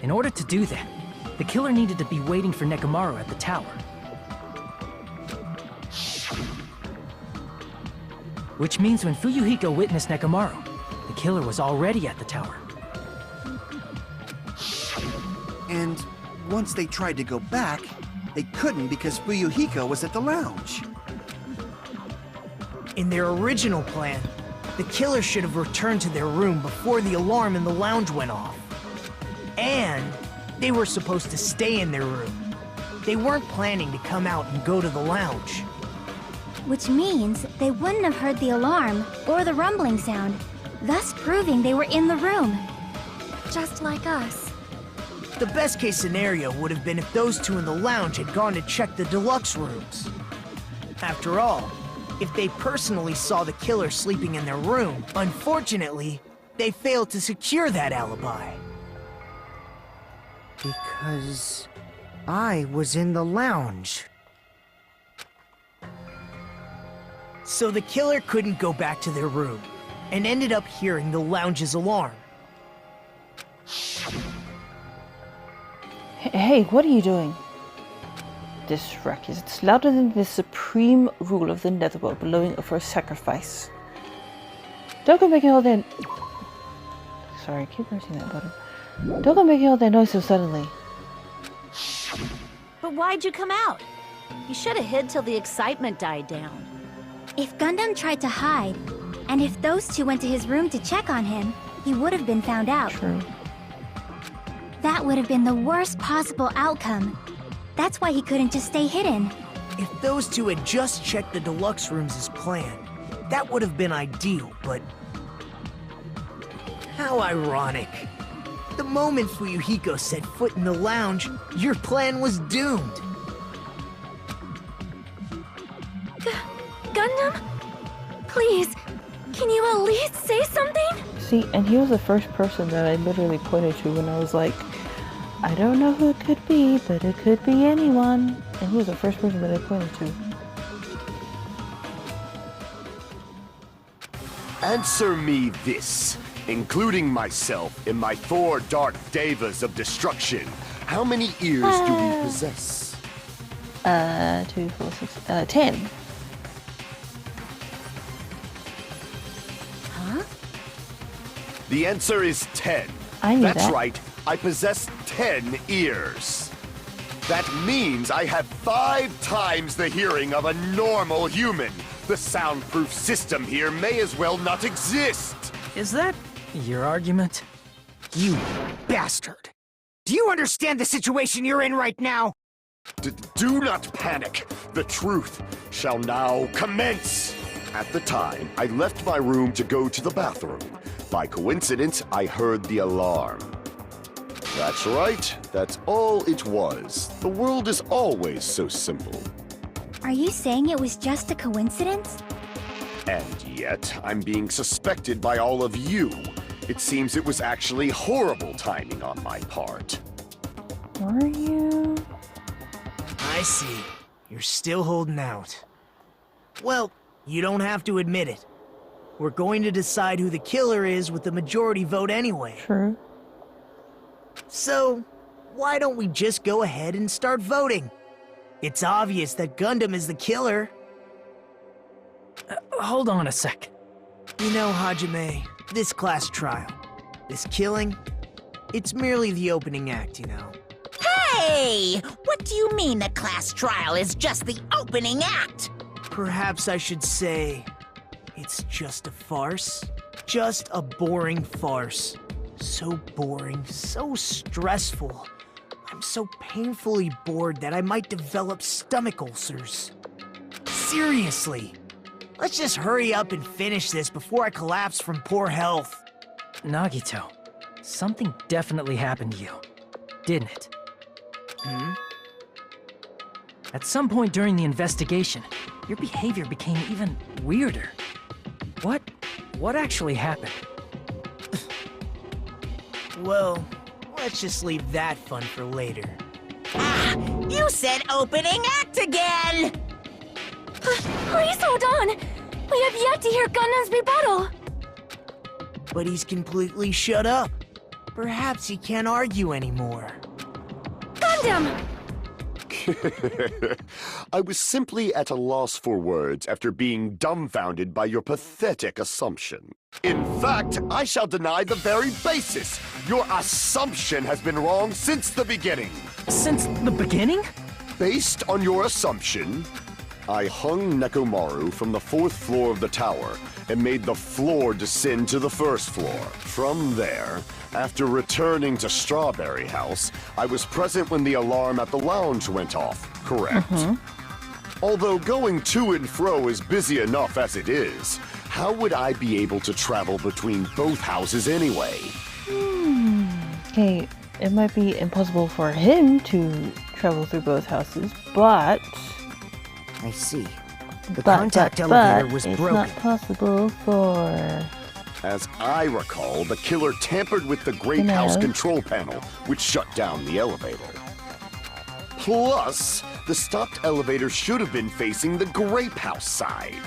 In order to do that, the killer needed to be waiting for Nekomaru at the tower. Which means when Fuyuhiko witnessed Nekomaru, the killer was already at the tower.
And once they tried to go back, they couldn't because Fuyuhiko was at the lounge.
In their original plan, the killer should have returned to their room before the alarm in the lounge went off. And they were supposed to stay in their room. They weren't planning to come out and go to the lounge.
Which means they wouldn't have heard the alarm or the rumbling sound, thus proving they were in the room. Just like us.
The best case scenario would have been if those two in the lounge had gone to check the deluxe rooms. After all, if they personally saw the killer sleeping in their room, unfortunately, they failed to secure that alibi.
Because I was in the lounge.
So the killer couldn't go back to their room, and ended up hearing the lounge's alarm.
Hey, what are you doing? This ruckus. It's louder than the supreme rule of the netherworld blowing for a sacrifice. Don't go making all that... Sorry, I keep pressing that button. Don't go making all that noise so suddenly.
But why'd you come out? You should have hid till the excitement died down.
If Gundam tried to hide, and if those two went to his room to check on him, he would have been found out.
True.
That would have been the worst possible outcome. That's why he couldn't just stay hidden.
If those two had just checked the deluxe rooms as planned, that would have been ideal, but... How ironic. The moment Fuyuhiko set foot in the lounge, your plan was doomed.
Gundam? Please, can you at least say something?
See, and he was the first person that I literally pointed to when I was like, I don't know who it could be, but it could be anyone. And he was the first person that I pointed to.
Answer me this. Including myself in my 4 dark devas of destruction, how many ears do we possess?
2, 4, 6, 10.
Huh?
The answer is 10.
I knew
That's
that.
right, I possess 10 ears. That means I have 5 times the hearing of a normal human. The soundproof system here may as well not exist.
Is that your argument?
You bastard! Do you understand the situation you're in right now?
Do not panic. The truth shall now commence. At the time, I left my room to go to the bathroom. By coincidence, I heard the alarm. That's right. That's all it was. The world is always so simple.
Are you saying it was just a coincidence?
And yet, I'm being suspected by all of you. It seems it was actually horrible timing on my part.
Were you?
I see. You're still holding out. Well, you don't have to admit it. We're going to decide who the killer is with the majority vote anyway.
True.
So, why don't we just go ahead and start voting? It's obvious that Gundam is the killer.
Hold on a sec.
You know, Hajime, this class trial, this killing, it's merely the opening act, you know.
Hey! What do you mean the class trial is just the opening act?
Perhaps I should say, it's just a farce. Just a boring farce. So boring, so stressful. I'm so painfully bored that I might develop stomach ulcers. Seriously. Let's just hurry up and finish this before I collapse from poor health.
Nagito, something definitely happened to you, didn't it?
Hmm?
At some point during the investigation, your behavior became even weirder. What actually happened?
Well, let's just leave that fun for later.
Ah! You said opening act again!
Please hold on! We have yet to hear Gundam's rebuttal!
But he's completely shut up. Perhaps he can't argue anymore.
Gundam!
I was simply at a loss for words after being dumbfounded by your pathetic assumption. In fact, I shall deny the very basis. Your assumption has been wrong since the beginning.
Since the beginning?
Based on your assumption, I hung Nekomaru from the 4th floor of the tower and made the floor descend to the 1st floor. From there, after returning to Strawberry House, I was present when the alarm at the lounge went off, correct? Although going to and fro is busy enough as it is, how would I be able to travel between both houses anyway?
Okay, it might be impossible for him to travel through both houses, but...
I see. The contact
but
elevator was
it's
broken.
not possible for...
As I recall, the killer tampered with the Grape
No.
House control panel, which shut down the elevator. Plus, the stopped elevator should have been facing the Grape House side.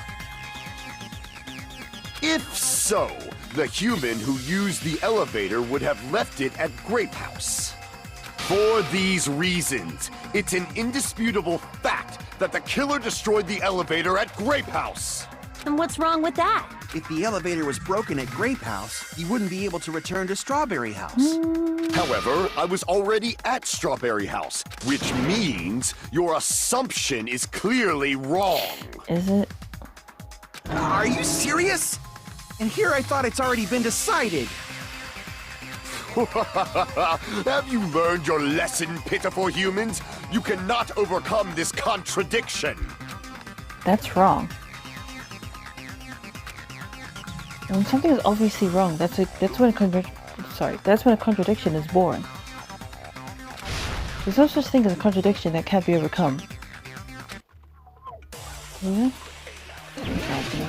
If so, the human who used the elevator would have left it at Grape House. For these reasons, it's an indisputable fact that the killer destroyed the elevator at Grape House.
And what's wrong with that?
If the elevator was broken at Grape House, you wouldn't be able to return to Strawberry House.
However, I was already at Strawberry House, which means your assumption is clearly wrong.
Is it?
Are you serious? And here I thought it's already been decided.
Have you learned your lesson, pitiful humans? You cannot overcome this contradiction.
That's wrong. When something is obviously wrong, that's when a contradiction is born. There's no such thing as a contradiction that can't be overcome. Yeah? Exactly.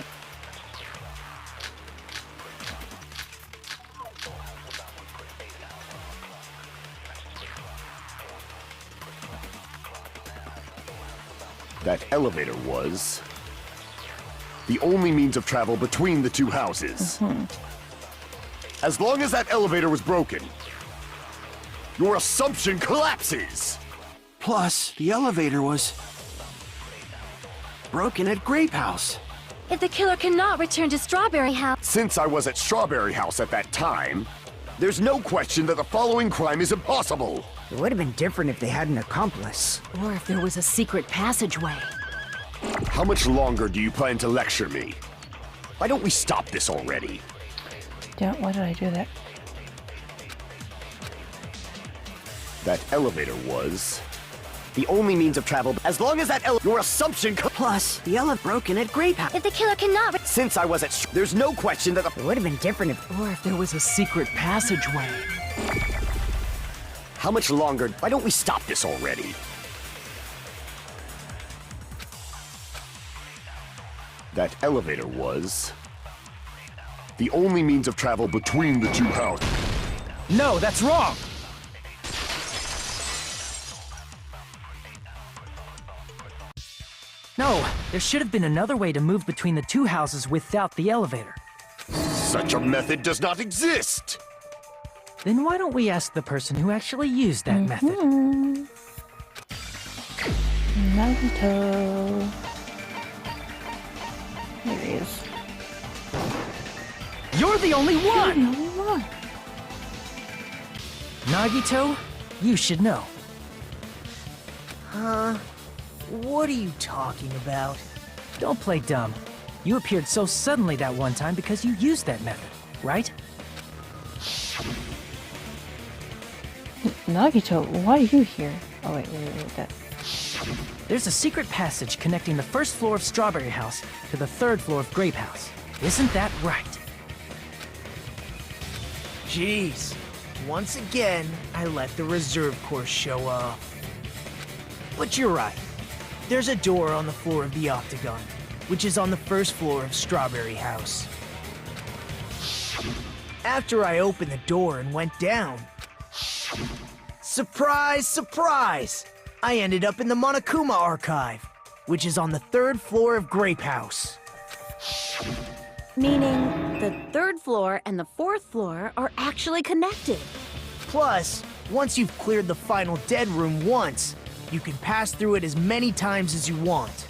That elevator was the only means of travel between the two houses. As long as that elevator was broken, your assumption collapses.
Plus, the elevator was broken at Grape House.
If the killer cannot return to Strawberry House...
Since I was at Strawberry House at that time, there's no question that the following crime is impossible.
It would have been different if they had an accomplice.
Or if there was a secret passageway.
How much longer do you plan to lecture me? Why don't we stop this already?
Yeah, why did I do that?
That elevator was the only means of travel. As long as that your assumption
Plus, the elevator broken at Grape House.
If the killer cannot...
Since I was at there's no question that
It would have been different if...
Or if there was a secret passageway.
How much longer? Why don't we stop this already? That elevator was the only means of travel between the two houses.
No, that's wrong! No, there should have been another way to move between the two houses without the elevator.
Such a method does not exist!
Then why don't we ask the person who actually used that method?
Nagito. Here he is.
You're the only one!
You're the only one.
Nagito, you should know.
What are you talking about?
Don't play dumb. You appeared so suddenly that one time because you used that method, right?
Nagito, why are you here? Oh wait, that.
There's a secret passage connecting the first floor of Strawberry House to the third floor of Grape House. Isn't that right?
Jeez. Once again, I let the reserve course show off. But you're right. There's a door on the floor of the Octagon, which is on the first floor of Strawberry House. After I opened the door and went down, surprise, surprise! I ended up in the Monokuma Archive, which is on the third floor of Grape House.
Meaning, the third floor and the fourth floor are actually connected.
Plus, once you've cleared the final dead room once, you can pass through it as many times as you want.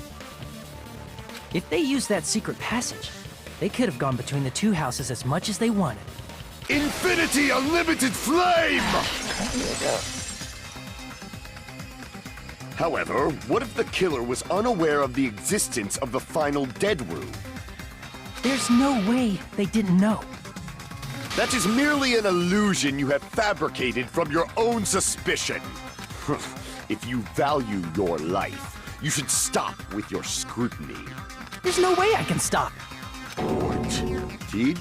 If they used that secret passage, they could have gone between the two houses as much as they wanted.
Infinity Unlimited Flame! However, what if the killer was unaware of the existence of the final dead room?
There's no way they didn't know.
That is merely an illusion you have fabricated from your own suspicion. If you value your life, you should stop with your scrutiny.
There's no way I can stop.
What did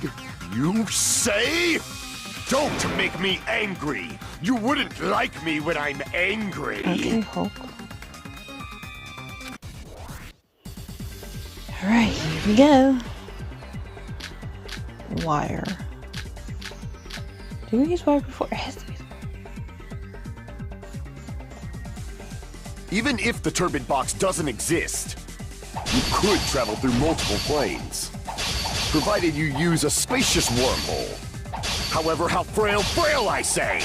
you say? Don't make me angry. You wouldn't like me when I'm angry.
Okay, Hulk. Alright, here we go. Wire. Did we use wire before? It has to be.
Even if the turbine box doesn't exist, you could travel through multiple planes, provided you use a spacious wormhole. However, how frail I say!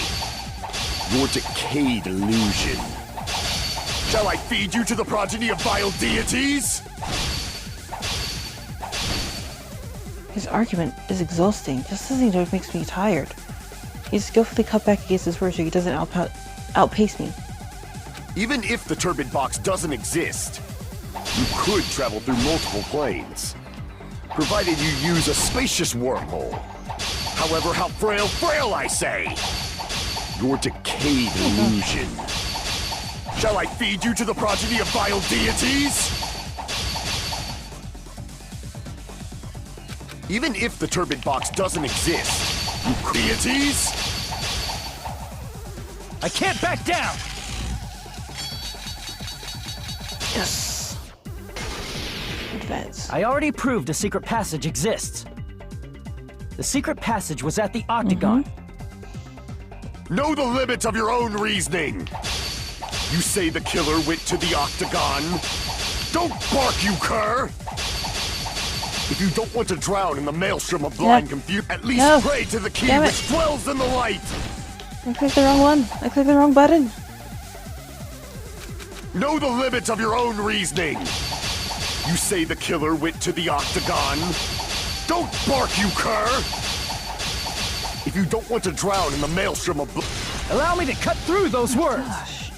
Your decayed illusion. Shall I feed you to the progeny of vile deities?
His argument is exhausting. Just listening to it makes me tired. He skillfully cut back against his word so he doesn't outpace me.
Even if the turbine box doesn't exist, you could travel through multiple planes, provided you use a spacious wormhole. However, how frail I say! Your decayed illusion. Shall I feed you to the progeny of vile deities? Even if the turbid box doesn't exist, you deities?
I can't back down!
Yes. Advance.
I already proved a secret passage exists. The secret passage was at the Octagon.
Know the limits of your own reasoning. You say the killer went to the Octagon. Don't bark, you cur! If you don't want to drown in the maelstrom of blind confusion, at least pray to the key which dwells in the light!
I clicked the wrong one. I clicked the wrong button.
Know the limits of your own reasoning. You say the killer went to the Octagon. Don't bark, you cur! If you don't want to drown in the maelstrom of
Allow me to cut through those words!
Gosh.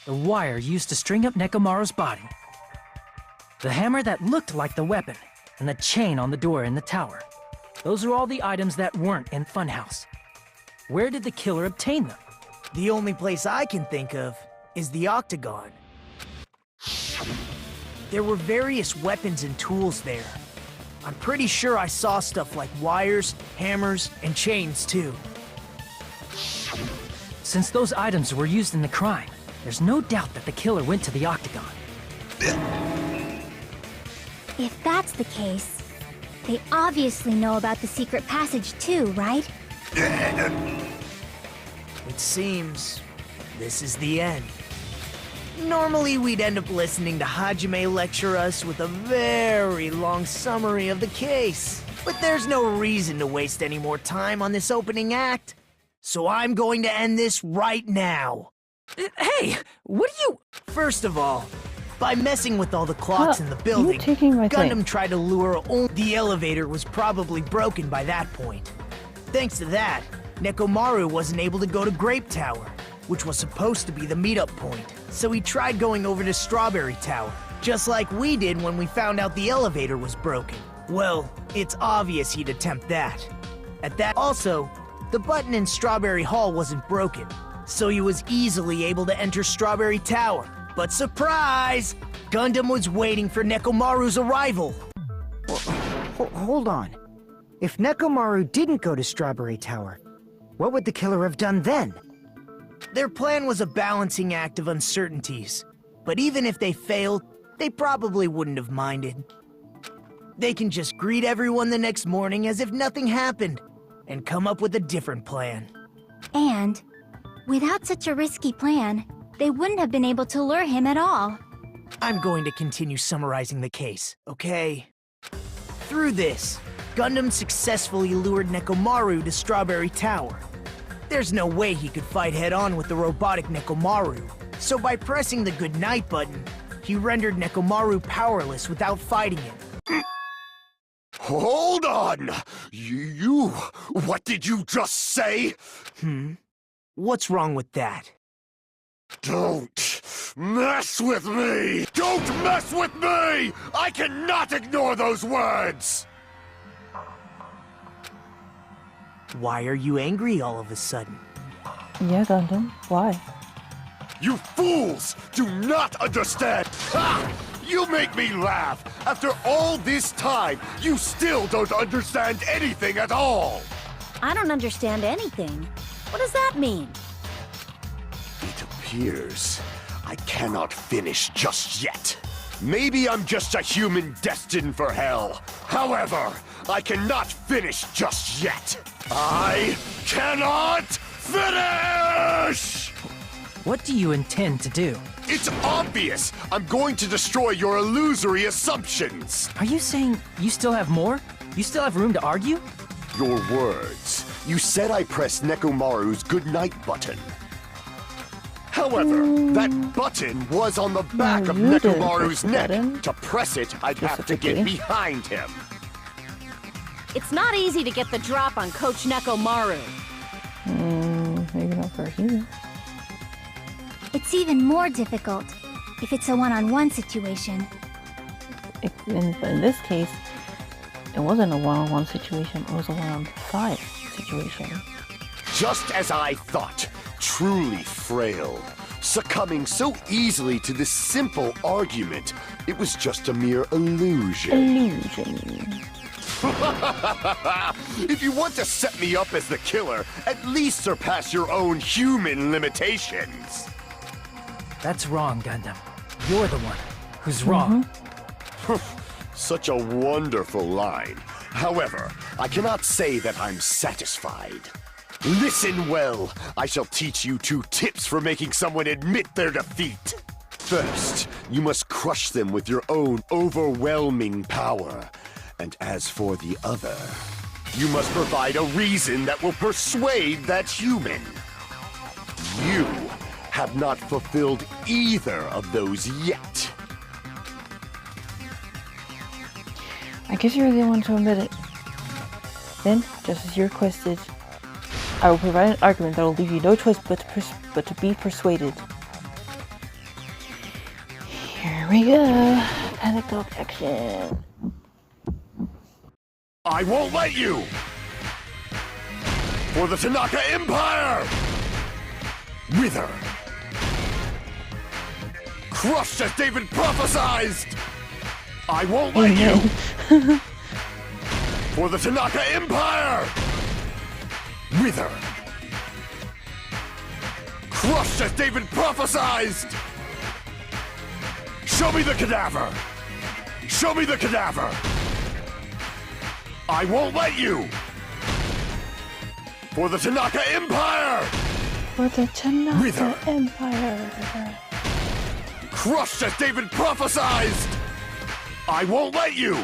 The wire used to string up Nekomaru's body. The hammer that looked like the weapon, and the chain on the door in the tower. Those are all the items that weren't in Funhouse. Where did the killer obtain them?
The only place I can think of is the Octagon. There were various weapons and tools there. I'm pretty sure I saw stuff like wires, hammers, and chains too.
Since those items were used in the crime, there's no doubt that the killer went to the Octagon.
If that's the case, they obviously know about the secret passage too, right?
It seems this is the end. Normally we'd end up listening to Hajime lecture us with a very long summary of the case. But there's no reason to waste any more time on this opening act. So I'm going to end this right now.
Hey, what are you...
First of all, by messing with all the clocks in the building,
you're taking my
Gundam
thing.
tried to lure only... The elevator was probably broken by that point. Thanks to that, Nekomaru wasn't able to go to Grape Tower, which was supposed to be the meetup point. So he tried going over to Strawberry Tower, just like we did when we found out the elevator was broken. Well, it's obvious he'd attempt that. At that... Also, the button in Strawberry Hall wasn't broken, so he was easily able to enter Strawberry Tower. But surprise! Gundam was waiting for Nekomaru's arrival.
Hold on. If Nekomaru didn't go to Strawberry Tower, what would the killer have done then?
Their plan was a balancing act of uncertainties. But even if they failed, they probably wouldn't have minded. They can just greet everyone the next morning as if nothing happened, and come up with a different plan.
And, without such a risky plan, they wouldn't have been able to lure him at all.
I'm going to continue summarizing the case, okay? Through this, Gundam successfully lured Nekomaru to Strawberry Tower. There's no way he could fight head-on with the robotic Nekomaru, so by pressing the goodnight button, he rendered Nekomaru powerless without fighting him.
Hold on! You... What did you just say?
What's wrong with that?
Don't mess with me! Don't mess with me! I cannot ignore those words!
Why are you angry all of a sudden?
Yeah, Gundam. Why?
You fools do not understand! Ha! You make me laugh! After all this time, you still don't understand anything at all!
I don't understand anything. What does that mean?
It appears I cannot finish just yet. Maybe I'm just a human destined for hell. However, I cannot finish just yet. I cannot finish!
What do you intend to do?
It's obvious! I'm going to destroy your illusory assumptions!
Are you saying you still have more? You still have room to argue?
Your words. You said I pressed Nekomaru's goodnight button. However, that button was on the back of
you didn't
Nekomaru's
press the
neck.
button.
To press it, I'd have to get
Specifically.
behind him.
It's not easy to get the drop on Coach Nekomaru.
Maybe not for a human.
It's even more difficult if it's a one-on-one situation.
In this case, It wasn't a one-on-one situation, it was a one-on-5 situation.
Just as I thought, truly frail. Succumbing so easily to this simple argument, it was just a mere illusion. If you want to set me up as the killer, at least surpass your own human limitations.
That's wrong, Gundam. You're the one who's wrong.
Such a wonderful line. However, I cannot say that I'm satisfied. Listen well. I shall teach you 2 tips for making someone admit their defeat. First, you must crush them with your own overwhelming power. And as for the other, you must provide a reason that will persuade that human. You have not fulfilled either of those yet.
I guess you're the one to admit it. Then, just as you requested, I will provide an argument that will leave you no choice but to be persuaded. Here we go. Panic dog action.
I won't let you! For the Tanaka Empire! Wither! Crushed as David prophesized! I won't let you! For the Tanaka Empire! Wither! Crushed as David prophesized! Show me the cadaver! Show me the cadaver! I won't let you! For the Tanaka Empire!
For the Tanaka Empire!
Crushed as David prophesized! I won't let you!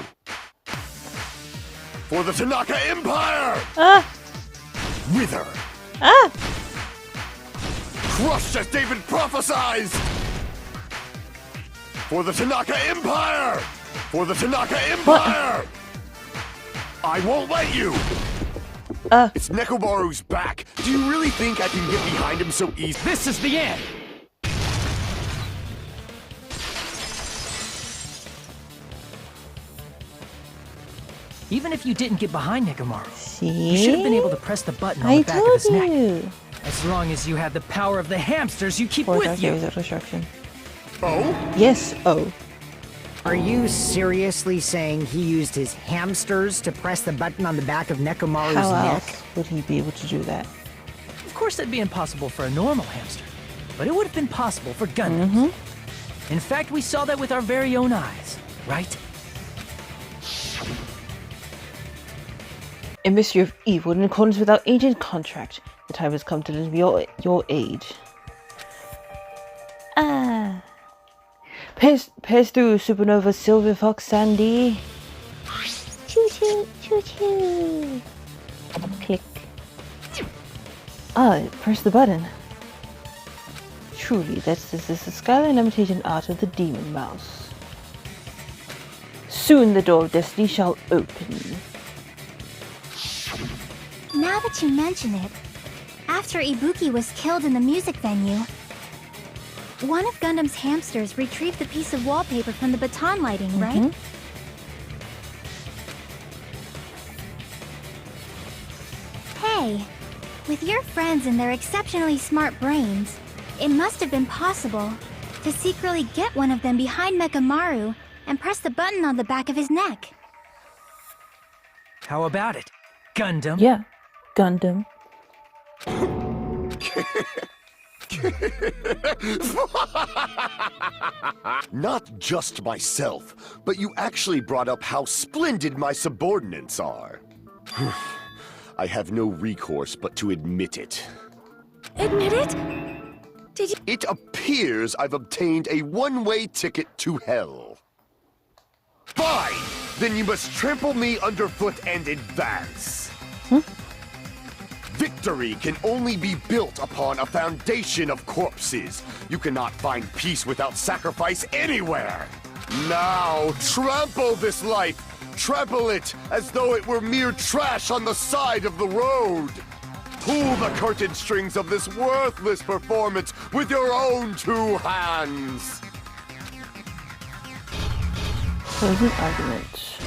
For the Tanaka Empire! Wither! Crushed as David prophesized! For the Tanaka Empire! For the Tanaka Empire! I won't let you! It's Nekomaru's back. Do you really think I can get behind him so easy?
This is the end! Even if you didn't get behind Nekomaru, you should have been able to press the button on the back of his neck. As long as you had the power of the hamsters you keep with you.
Oh?
Yes, oh.
Are you seriously saying he used his hamsters to press the button on the back of Nekomaru's
How
neck?
else would he be able to do that?
Of course that'd be impossible for a normal hamster, but it would have been possible for Gundams. In fact, we saw that with our very own eyes, right?
A mystery of evil in accordance with our ancient contract. The time has come to lend me your aid. Pass through, Supernova Silver Fox Sandy. Choo choo, choo choo. Click. Press the button. Truly, this is the skyline imitation art of the demon mouse. Soon the door of destiny shall open.
Now that you mention it, after Ibuki was killed in the music venue, one of Gundam's hamsters retrieved the piece of wallpaper from the baton lighting, right? Hey, with your friends and their exceptionally smart brains, it must have been possible to secretly get one of them behind Nekomaru and press the button on the back of his neck.
How about it, Gundam?
Yeah, Gundam.
Not just myself, but you actually brought up how splendid my subordinates are. I have no recourse but to admit it.
Admit it? Did you—
It appears I've obtained a one-way ticket to hell. Fine! Then you must trample me underfoot and advance. Victory can only be built upon a foundation of corpses. You cannot find peace without sacrifice anywhere. Now, trample this life. Trample it as though it were mere trash on the side of the road. Pull the curtain strings of this worthless performance with your own 2 hands.
Closing argument.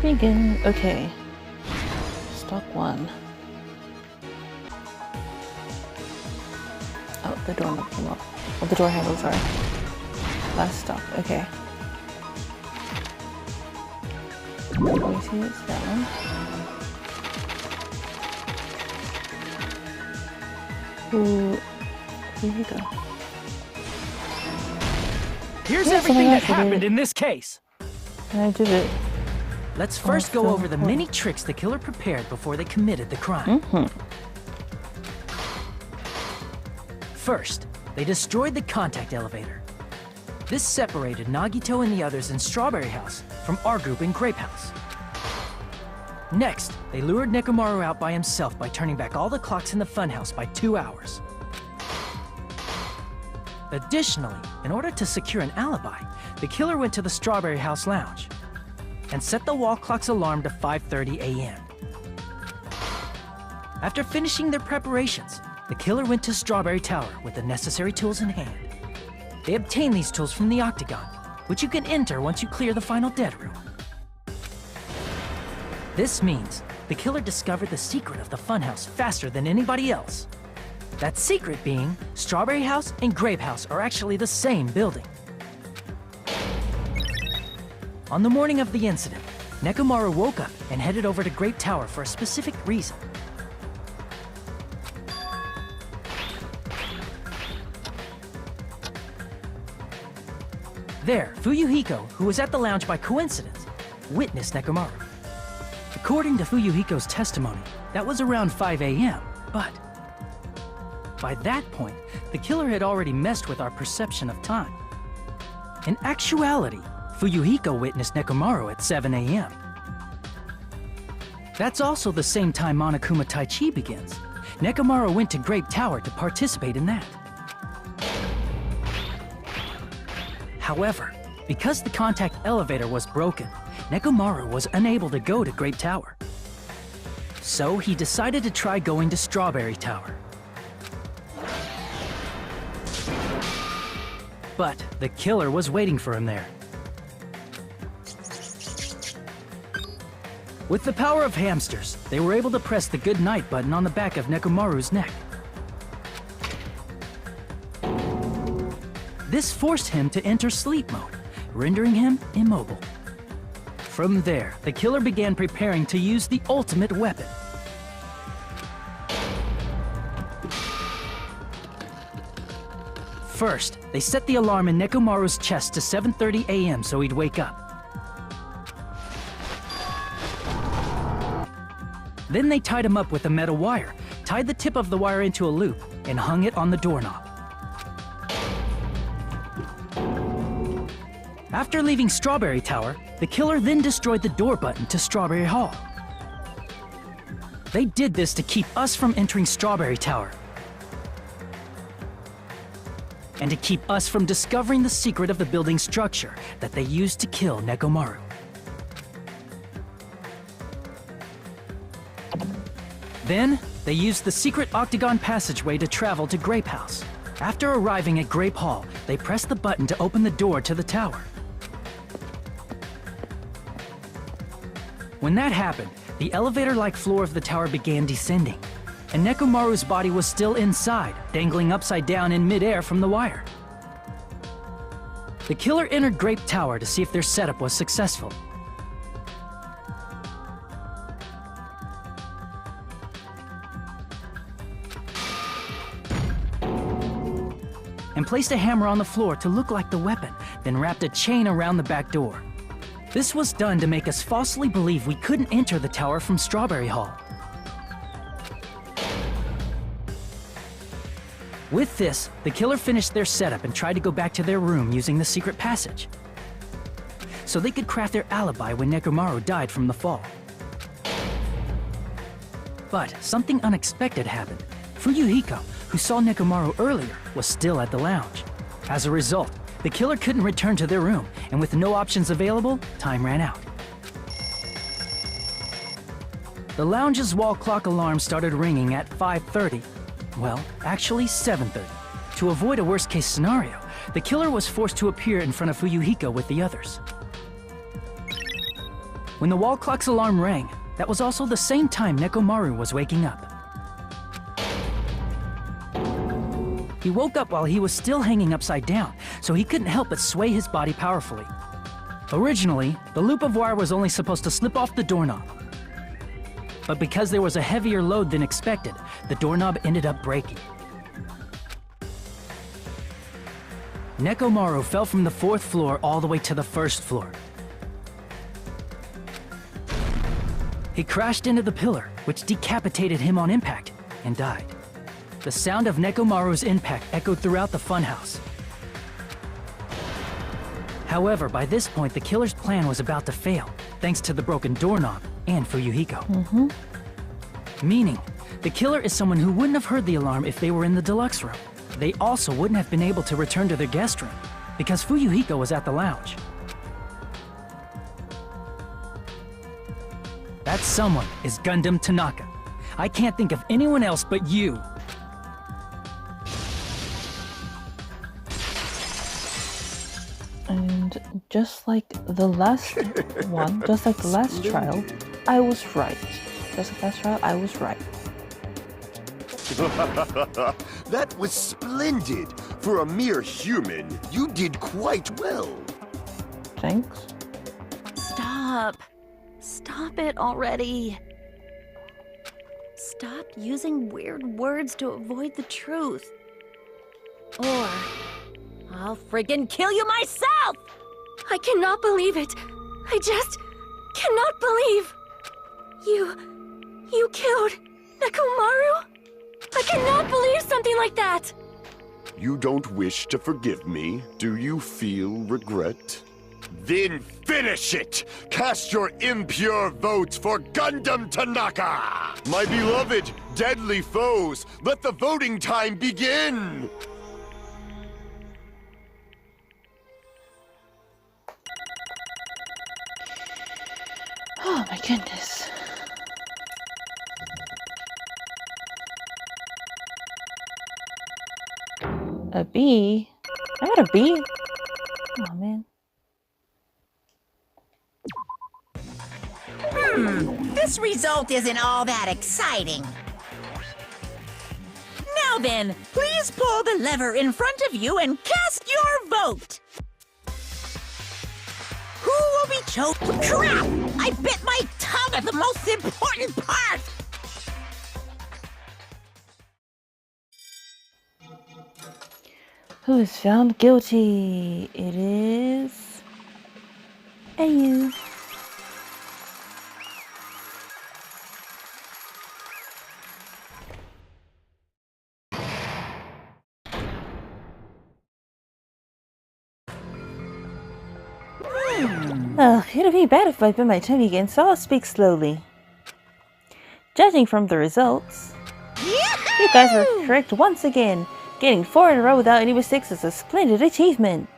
Begin. Okay. Stock 1. Oh, the door knob came off. Oh, the door handle, sorry. Last stock. Okay. Let me see, it's that one. Ooh. Here you go.
Here's
Yes,
everything
oh my
that
gosh, I did
happened
it.
in this case.
And I did it.
Let's first go
so
over the
important.
many tricks the killer prepared before they committed the crime. First, they destroyed the contact elevator. This separated Nagito and the others in Strawberry House from our group in Grape House. Next, they lured Nekomaru out by himself by turning back all the clocks in the funhouse by 2 hours. Additionally, in order to secure an alibi, the killer went to the Strawberry House lounge and set the wall clock's alarm to 5:30 a.m. After finishing their preparations, the killer went to Strawberry Tower with the necessary tools in hand. They obtained these tools from the Octagon, which you can enter once you clear the final dead room. This means the killer discovered the secret of the funhouse faster than anybody else. That secret being, Strawberry House and Grape House are actually the same building. On the morning of the incident, Nekomaru woke up and headed over to Grape Tower for a specific reason. There, Fuyuhiko, who was at the lounge by coincidence, witnessed Nekomaru. According to Fuyuhiko's testimony, that was around 5 a.m., but by that point, the killer had already messed with our perception of time. In actuality, Fuyuhiko witnessed Nekomaru at 7 a.m. That's also the same time Monokuma Taichi begins. Nekomaru went to Grape Tower to participate in that. However, because the contact elevator was broken, Nekomaru was unable to go to Grape Tower. So he decided to try going to Strawberry Tower. But the killer was waiting for him there. With the power of hamsters, they were able to press the good night button on the back of Nekomaru's neck. This forced him to enter sleep mode, rendering him immobile. From there, the killer began preparing to use the ultimate weapon. First, they set the alarm in Nekomaru's chest to 7:30 a.m. so he'd wake up. Then they tied him up with a metal wire, tied the tip of the wire into a loop, and hung it on the doorknob. After leaving Strawberry Tower, the killer then destroyed the door button to Strawberry Hall. They did this to keep us from entering Strawberry Tower, and to keep us from discovering the secret of the building's structure that they used to kill Nekomaru. Then, they used the secret octagon passageway to travel to Grape House. After arriving at Grape Hall, they pressed the button to open the door to the tower. When that happened, the elevator-like floor of the tower began descending, and Nekomaru's body was still inside, dangling upside down in midair from the wire. The killer entered Grape Tower to see if their setup was successful. And placed a hammer on the floor to look like the weapon, then wrapped a chain around the back door. This was done to make us falsely believe we couldn't enter the tower from Strawberry Hall. With this, the killer finished their setup and tried to go back to their room using the secret passage, so they could craft their alibi when Nekomaru died from the fall. But something unexpected happened. Fuyuhiko, who saw Nekomaru earlier, was still at the lounge. As a result, the killer couldn't return to their room, and with no options available, time ran out. The lounge's wall clock alarm started ringing at 5:30. Well, actually 7:30. To avoid a worst-case scenario, the killer was forced to appear in front of Fuyuhiko with the others. When the wall clock's alarm rang, that was also the same time Nekomaru was waking up. He woke up while he was still hanging upside down, so he couldn't help but sway his body powerfully. Originally, the loop of wire was only supposed to slip off the doorknob. But because there was a heavier load than expected, the doorknob ended up breaking. Nekomaru fell from the 4th floor all the way to the 1st floor. He crashed into the pillar, which decapitated him on impact, and died. The sound of Nekomaru's impact echoed throughout the funhouse. However, by this point, the killer's plan was about to fail, thanks to the broken doorknob and Fuyuhiko. Meaning, the killer is someone who wouldn't have heard the alarm if they were in the deluxe room. They also wouldn't have been able to return to their guest room, because Fuyuhiko was at the lounge. That someone is Gundam Tanaka. I can't think of anyone else but you.
And just like the last one, just like the last trial, I was right. Just like last trial, I was right.
That was splendid. For a mere human, you did quite well.
Thanks.
Stop. Stop it already. Stop using weird words to avoid the truth. Or I'll friggin' kill you myself!
I cannot believe it. I just cannot believe. You killed Nekomaru? I cannot believe something like that.
You don't wish to forgive me? Do you feel regret? Then finish it! Cast your impure votes for Gundam Tanaka! My beloved, deadly foes, let the voting time begin!
Oh my goodness. A B? I got a B? Oh man.
This result isn't all that exciting. Now then, please pull the lever in front of you and cast your vote. Who will be chosen? Crap! I bit my tongue at the most important part!
Who is found guilty? It is AU. It'd be bad if I bit my tongue again, so I'll speak slowly. Judging from the results, you guys were correct once again. Getting 4 in a row without any mistakes is a splendid achievement.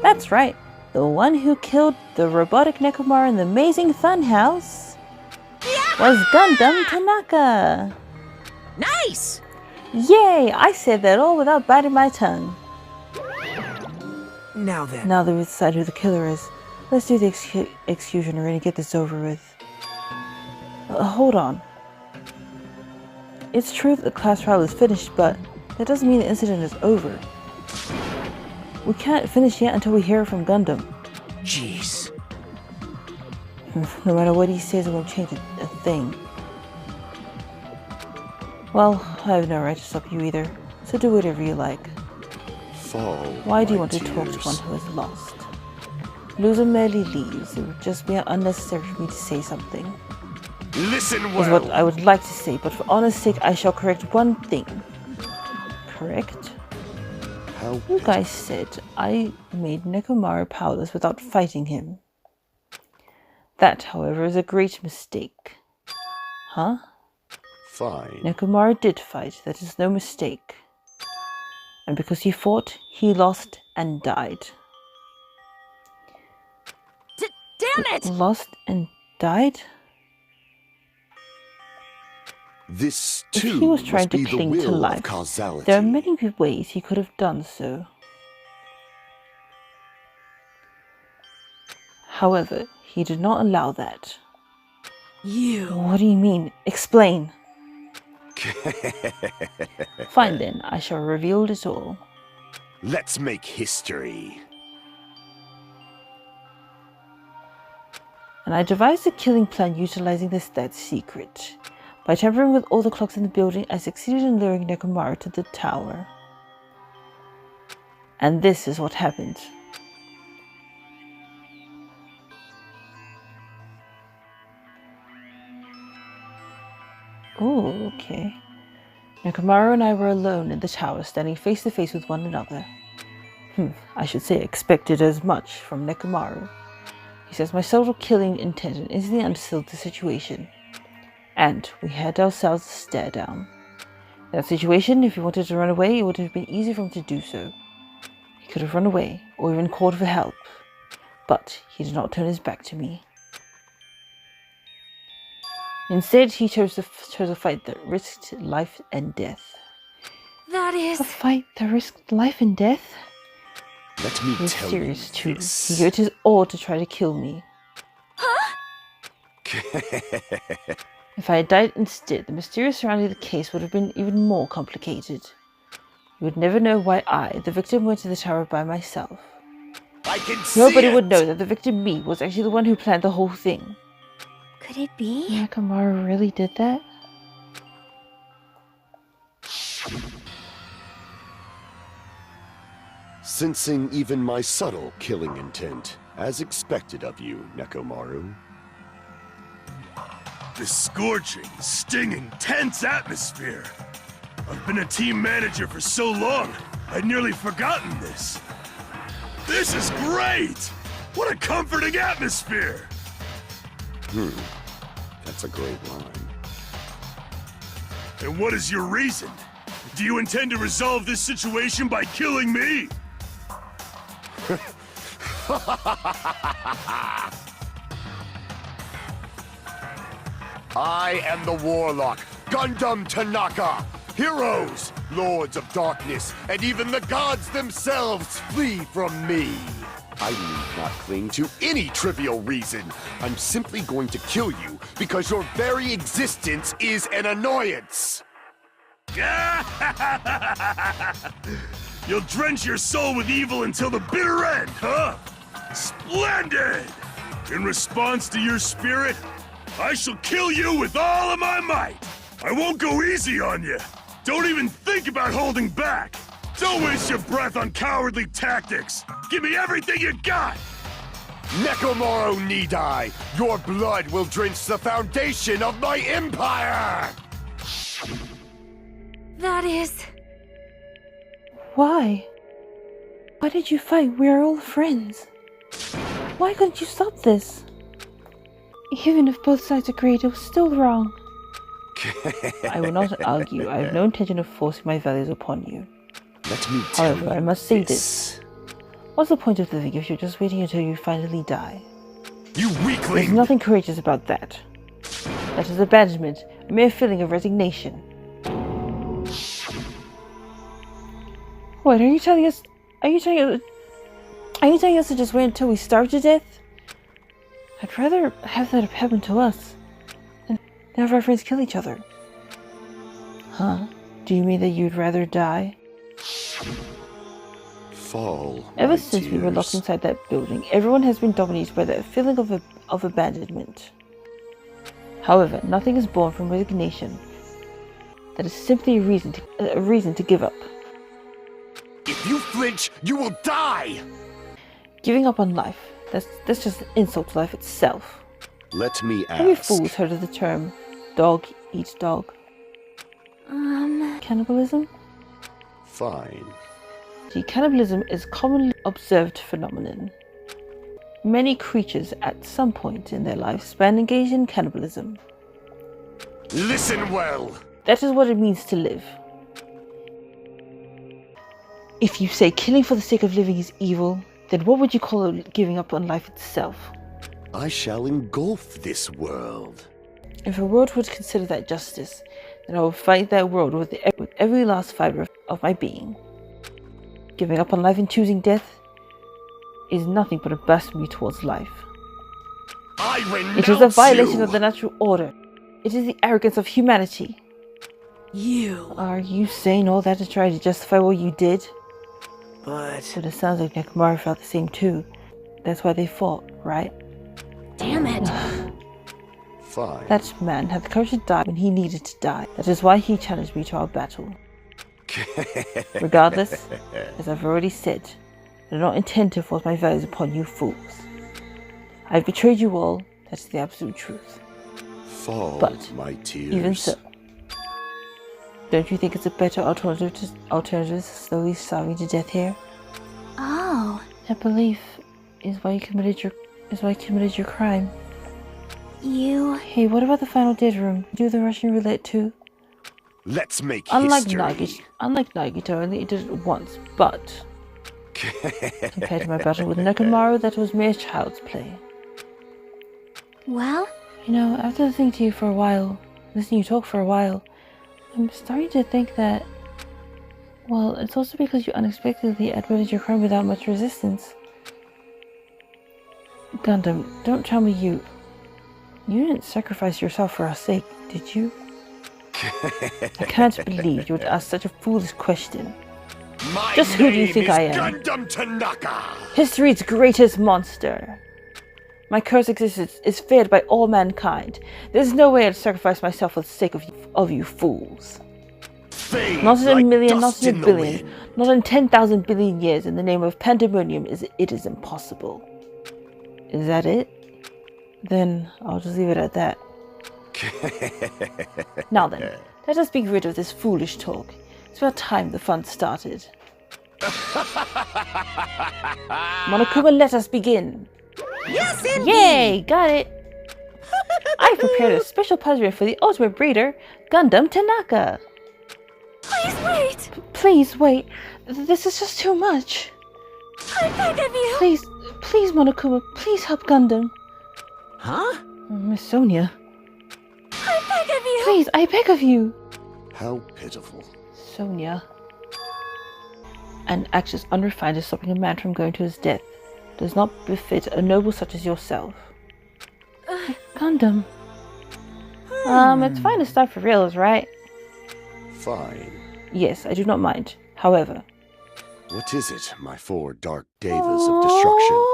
That's right. The one who killed the robotic Nekomaru in the amazing funhouse was Gundam Tanaka.
Nice!
Yay! I said that all without biting my tongue.
Now then.
Now that we've decided who the killer is, let's do the executioner and get this over with. Hold on. It's true that the class trial is finished, but that doesn't mean the incident is over. We can't finish yet until we hear from Gundam.
Jeez.
No matter what he says, it won't change a thing. Well, I have no right to stop you either, so do whatever you like. Why do you want to talk to one who has lost? Loser merely leaves. It would just be unnecessary for me to say something.
Listen well!
Is what I would like to say, but for honor's sake, I shall correct one thing. Correct?
How?
You guys said I made Nekomaru powerless without fighting him. That, however, is a great mistake. Huh?
Fine.
Nekomaru did fight, that is no mistake. And because he fought, he lost and died.
Damn it!
Lost and died?
This
If
too
he was trying
must be
to
the
cling to
will of
life,
causality.
there are many ways he could have done so. However, he did not allow that.
You.
What do you mean? Explain. Fine then, I shall reveal it all.
Let's make history.
And I devised a killing plan utilizing this dead secret. By tampering with all the clocks in the building, I succeeded in luring Nekomaru to the tower. And this is what happened. Oh, okay. Nekomaru and I were alone in the tower, standing face to face with one another. I should say expected as much from Nekomaru. He says my sole killing intent and instantly understood the situation. And we had ourselves a stare down. In that situation, if he wanted to run away, it would have been easy for him to do so. He could have run away, or even called for help. But he did not turn his back to me. Instead, he chose a fight that risked life and death.
That is...
A fight that risked life and death?
Let me
He was
tell
serious
you
too.
this.
He gave it his all to try to kill me.
Huh?
If I had died instead, the mysterious surrounding the case would have been even more complicated. You would never know why I, the victim, went to the tower by myself.
I can see
Nobody
it!
would know that the victim, me, was actually the one who planned the whole thing.
Could it be?
Nekomaru really did that?
Sensing even my subtle killing intent, as expected of you, Nekomaru.
This scorching, stinging, tense atmosphere. I've been a team manager for so long, I'd nearly forgotten this. This is great! What a comforting atmosphere!
That's a great line.
And what is your reason? Do you intend to resolve this situation by killing me?
I am the Warlock, Gundam Tanaka! Heroes, Lords of Darkness, and even the gods themselves flee from me! I need not cling to any trivial reason. I'm simply going to kill you because your very existence is an annoyance!
You'll drench your soul with evil until the bitter end, huh? Splendid! In response to your spirit, I shall kill you with all of my might! I won't go easy on you! Don't even think about holding back! Don't waste your breath on cowardly tactics! Give me everything you got!
Nekomaru Nidai, your blood will drench the foundation of my empire!
That is...
Why? Why did you fight? We are all friends. Why couldn't you stop this? Even if both sides agreed, it was still wrong. I will not argue. I have no intention of forcing my values upon you.
Let me tell
However, I
you
must say this. What's the point of living if you're just waiting until you finally die?
You
There's
weakling!
nothing courageous about that. That is abandonment, a mere feeling of resignation. Wait, are you telling us to just wait until we starve to death? I'd rather have that happen to us than have our friends kill each other. Huh? Do you mean that you'd rather die?
Fall,
Ever
my
since we were
tears.
locked inside that building, everyone has been dominated by that feeling of abandonment. However, nothing is born from resignation. That is simply a reason to give up.
If you flinch, you will die!
Giving up on life. That's just an insult to life itself.
Let me
Every
ask.
fool's heard of the term dog eats dog. Cannibalism?
Fine.
See, cannibalism is a commonly observed phenomenon. Many creatures at some point in their lifespan engage in cannibalism.
Listen well!
That is what it means to live. If you say killing for the sake of living is evil, then what would you call giving up on life itself?
I shall engulf this world.
If a world would consider that justice, then I will fight that world with every last fiber of my being. Giving up on life and choosing death is nothing but a blasphemy towards life.
I renounce
It is a violation
you.
of the natural order. It is the arrogance of humanity.
You.
Are you saying all that to try to justify what you did?
But
But it sounds like Nekomaru felt the same too. That's why they fought, right?
Damn it.
Fine.
That man had the courage to die when he needed to die. That is why he challenged me to our battle. Regardless, as I've already said, I do not intend to force my values upon you fools. I have betrayed you all, that's the absolute truth.
Fall,
But
my tears.
even so, don't you think it's a better alternative to slowly starving to death here?
Oh,
That belief is why you committed your crime.
you...
Hey, what about the final dead room? Do the Russian roulette too?
Let's make
Unlike
history.
Nagito, I only did it once, but compared to my battle with Nekomaru, that was mere child's play.
Well,
You know, after listening to you for a while, listening to you talk for a while, I'm starting to think that, well, it's also because you unexpectedly admitted your crime without much resistance. Gundam, don't tell me you didn't sacrifice yourself for our sake, did you? I can't believe you would ask such a foolish question.
My
Just who do you
name
think
is
I am?
Gundam Tanaka.
History's greatest monster. My cursed existence is feared by all mankind. There's no way I'd sacrifice myself for the sake of you fools.
Fade
Not in a
like
million,
dust
not in
in
a
the
billion,
wind.
not in 10,000 billion years in the name of pandemonium it is impossible. Is that it? Then I'll just leave it at that. Now then, let us be rid of this foolish talk. It's about time the fun started. Monokuma, let us begin.
Yes, indeed!
Yay, got it. I've prepared a special punishment for the ultimate breeder, Gundam Tanaka.
please wait!
Please wait. This is just too much.
I beg of you!
Please, Monokuma, please help Gundam.
Huh?
Miss Sonia.
I beg of you!
Please, I beg of you.
How pitiful.
Sonia. An act as unrefined as stopping a man from going to his death does not befit a noble such as yourself. Gundam. It's fine to start for reals, right?
Fine.
Yes, I do not mind. However,
What is it, my four dark devas of destruction?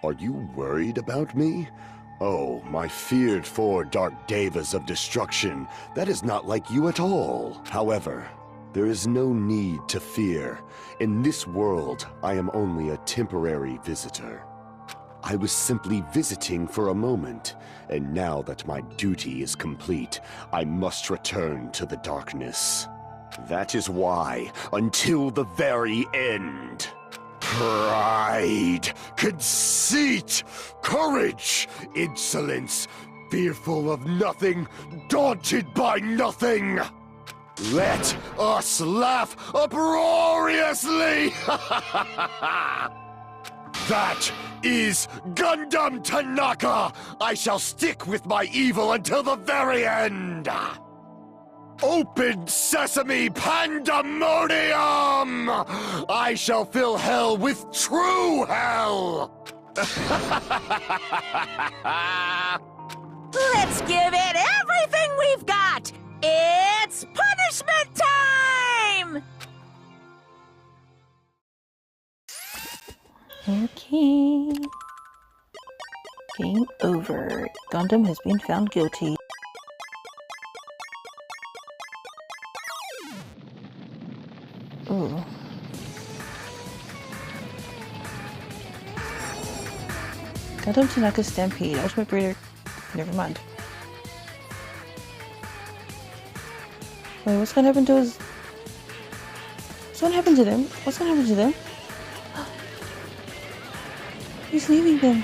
Are you worried about me? Oh, my feared four dark devas of destruction. That is not like you at all. However, there is no need to fear. In this world, I am only a temporary visitor. I was simply visiting for a moment, and now that my duty is complete, I must return to the darkness. That is why, until the very end, pride, conceit, courage, insolence, fearful of nothing, daunted by nothing. Let us laugh uproariously! That is Gundam Tanaka! I shall stick with my evil until the very end! Open sesame pandemonium! I shall fill hell with true hell!
Let's give it everything we've got! It's punishment time!
okay. Game over. Gundam has been found guilty. Ooh. Gundam Tanaka Stampede. Ultimate Breeder. Never mind. Wait, what's gonna happen to his... What's gonna happen to them? What's gonna happen to them? He's leaving them.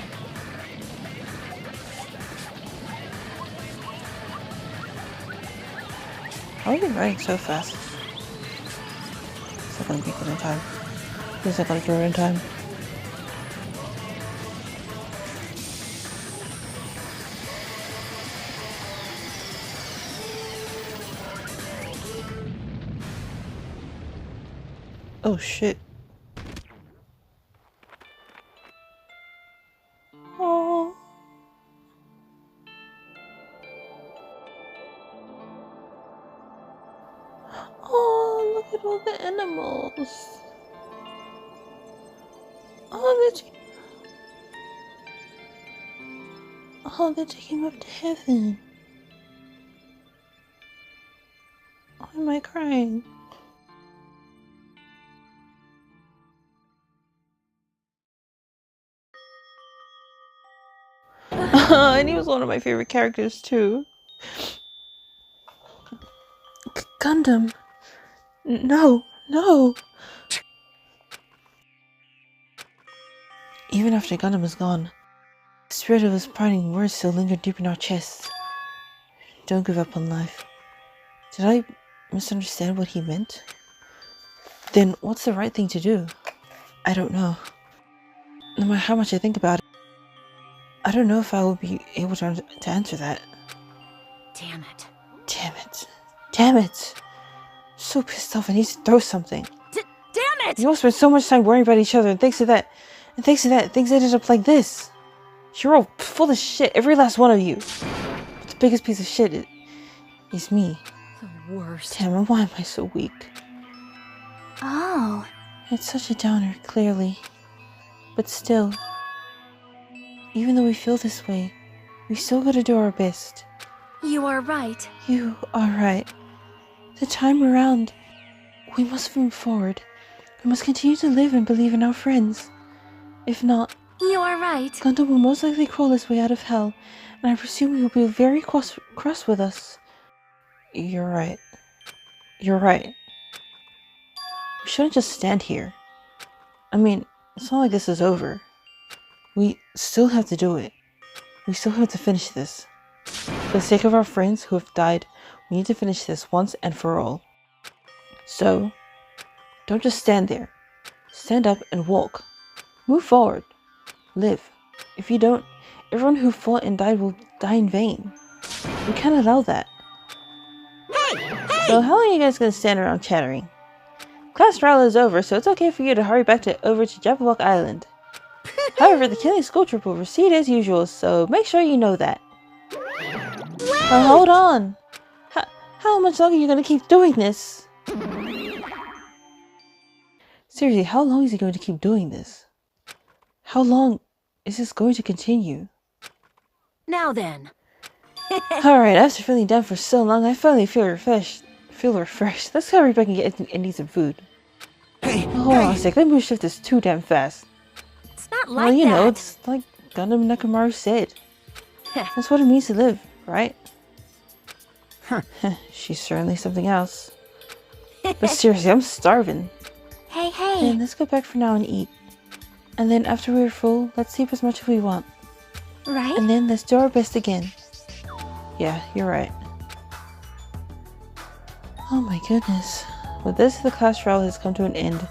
How are you running so fast? It's not gonna be good in time. He's not gonna do it in time. Oh shit. Look at all the animals. Oh, they're taking him up to heaven. Why am I crying? And he was one of my favorite characters too. Gundam. No, no. Even after Gundam is gone, the spirit of his parting words still linger deep in our chests. Don't give up on life. Did I misunderstand what he meant? Then what's the right thing to do? I don't know. No matter how much I think about it, I don't know if I will be able to answer that.
Damn it.
Damn it. Damn it. I'm so pissed off. I need to throw something.
Damn it!
You all spent so much time worrying about each other, and thanks to that, things ended up like this. You're all full of shit, every last one of you. But the biggest piece of shit is me.
The worst.
Damn it, why am I so weak?
Oh.
It's such a downer, clearly. But still, even though we feel this way, we still gotta do our best.
You are right.
You are right. The time around, we must move forward. We must continue to live and believe in our friends. If not,
You are right.
Gundam will most likely crawl his way out of hell, and I presume he will be very cross with us. You're right. You're right. We shouldn't just stand here. I mean, it's not like this is over. We still have to do it. We still have to finish this. For the sake of our friends who have died, we need to finish this once and for all. So, don't just stand there. Stand up and walk. Move forward. Live. If you don't, everyone who fought and died will die in vain. We can't allow that. So how long are you guys gonna stand around chattering? Class trial is over, so it's okay for you to hurry back over to Jabberwock Island. However, the killing school trip will proceed as usual, so make sure you know that. But hold on! How much longer are you gonna keep doing this? Seriously, how long is he going to keep doing this? How long is this going to continue?
Now then.
Alright, after feeling down for so long, I finally feel refreshed. Let's hurry back and need some food.
Hey,
Hold on a sec, that move shift is too damn fast.
It's not like
Well, you know,
that.
it's like Gundam Nekomaru said. That's what it means to live, right? She's certainly something else. But seriously, I'm starving.
Hey.
Then let's go back for now and eat. And then after we're full, let's sleep as much as we want.
Right?
And then let's do our best again. Yeah, you're right. Oh my goodness. With this, the class trial has come to an end.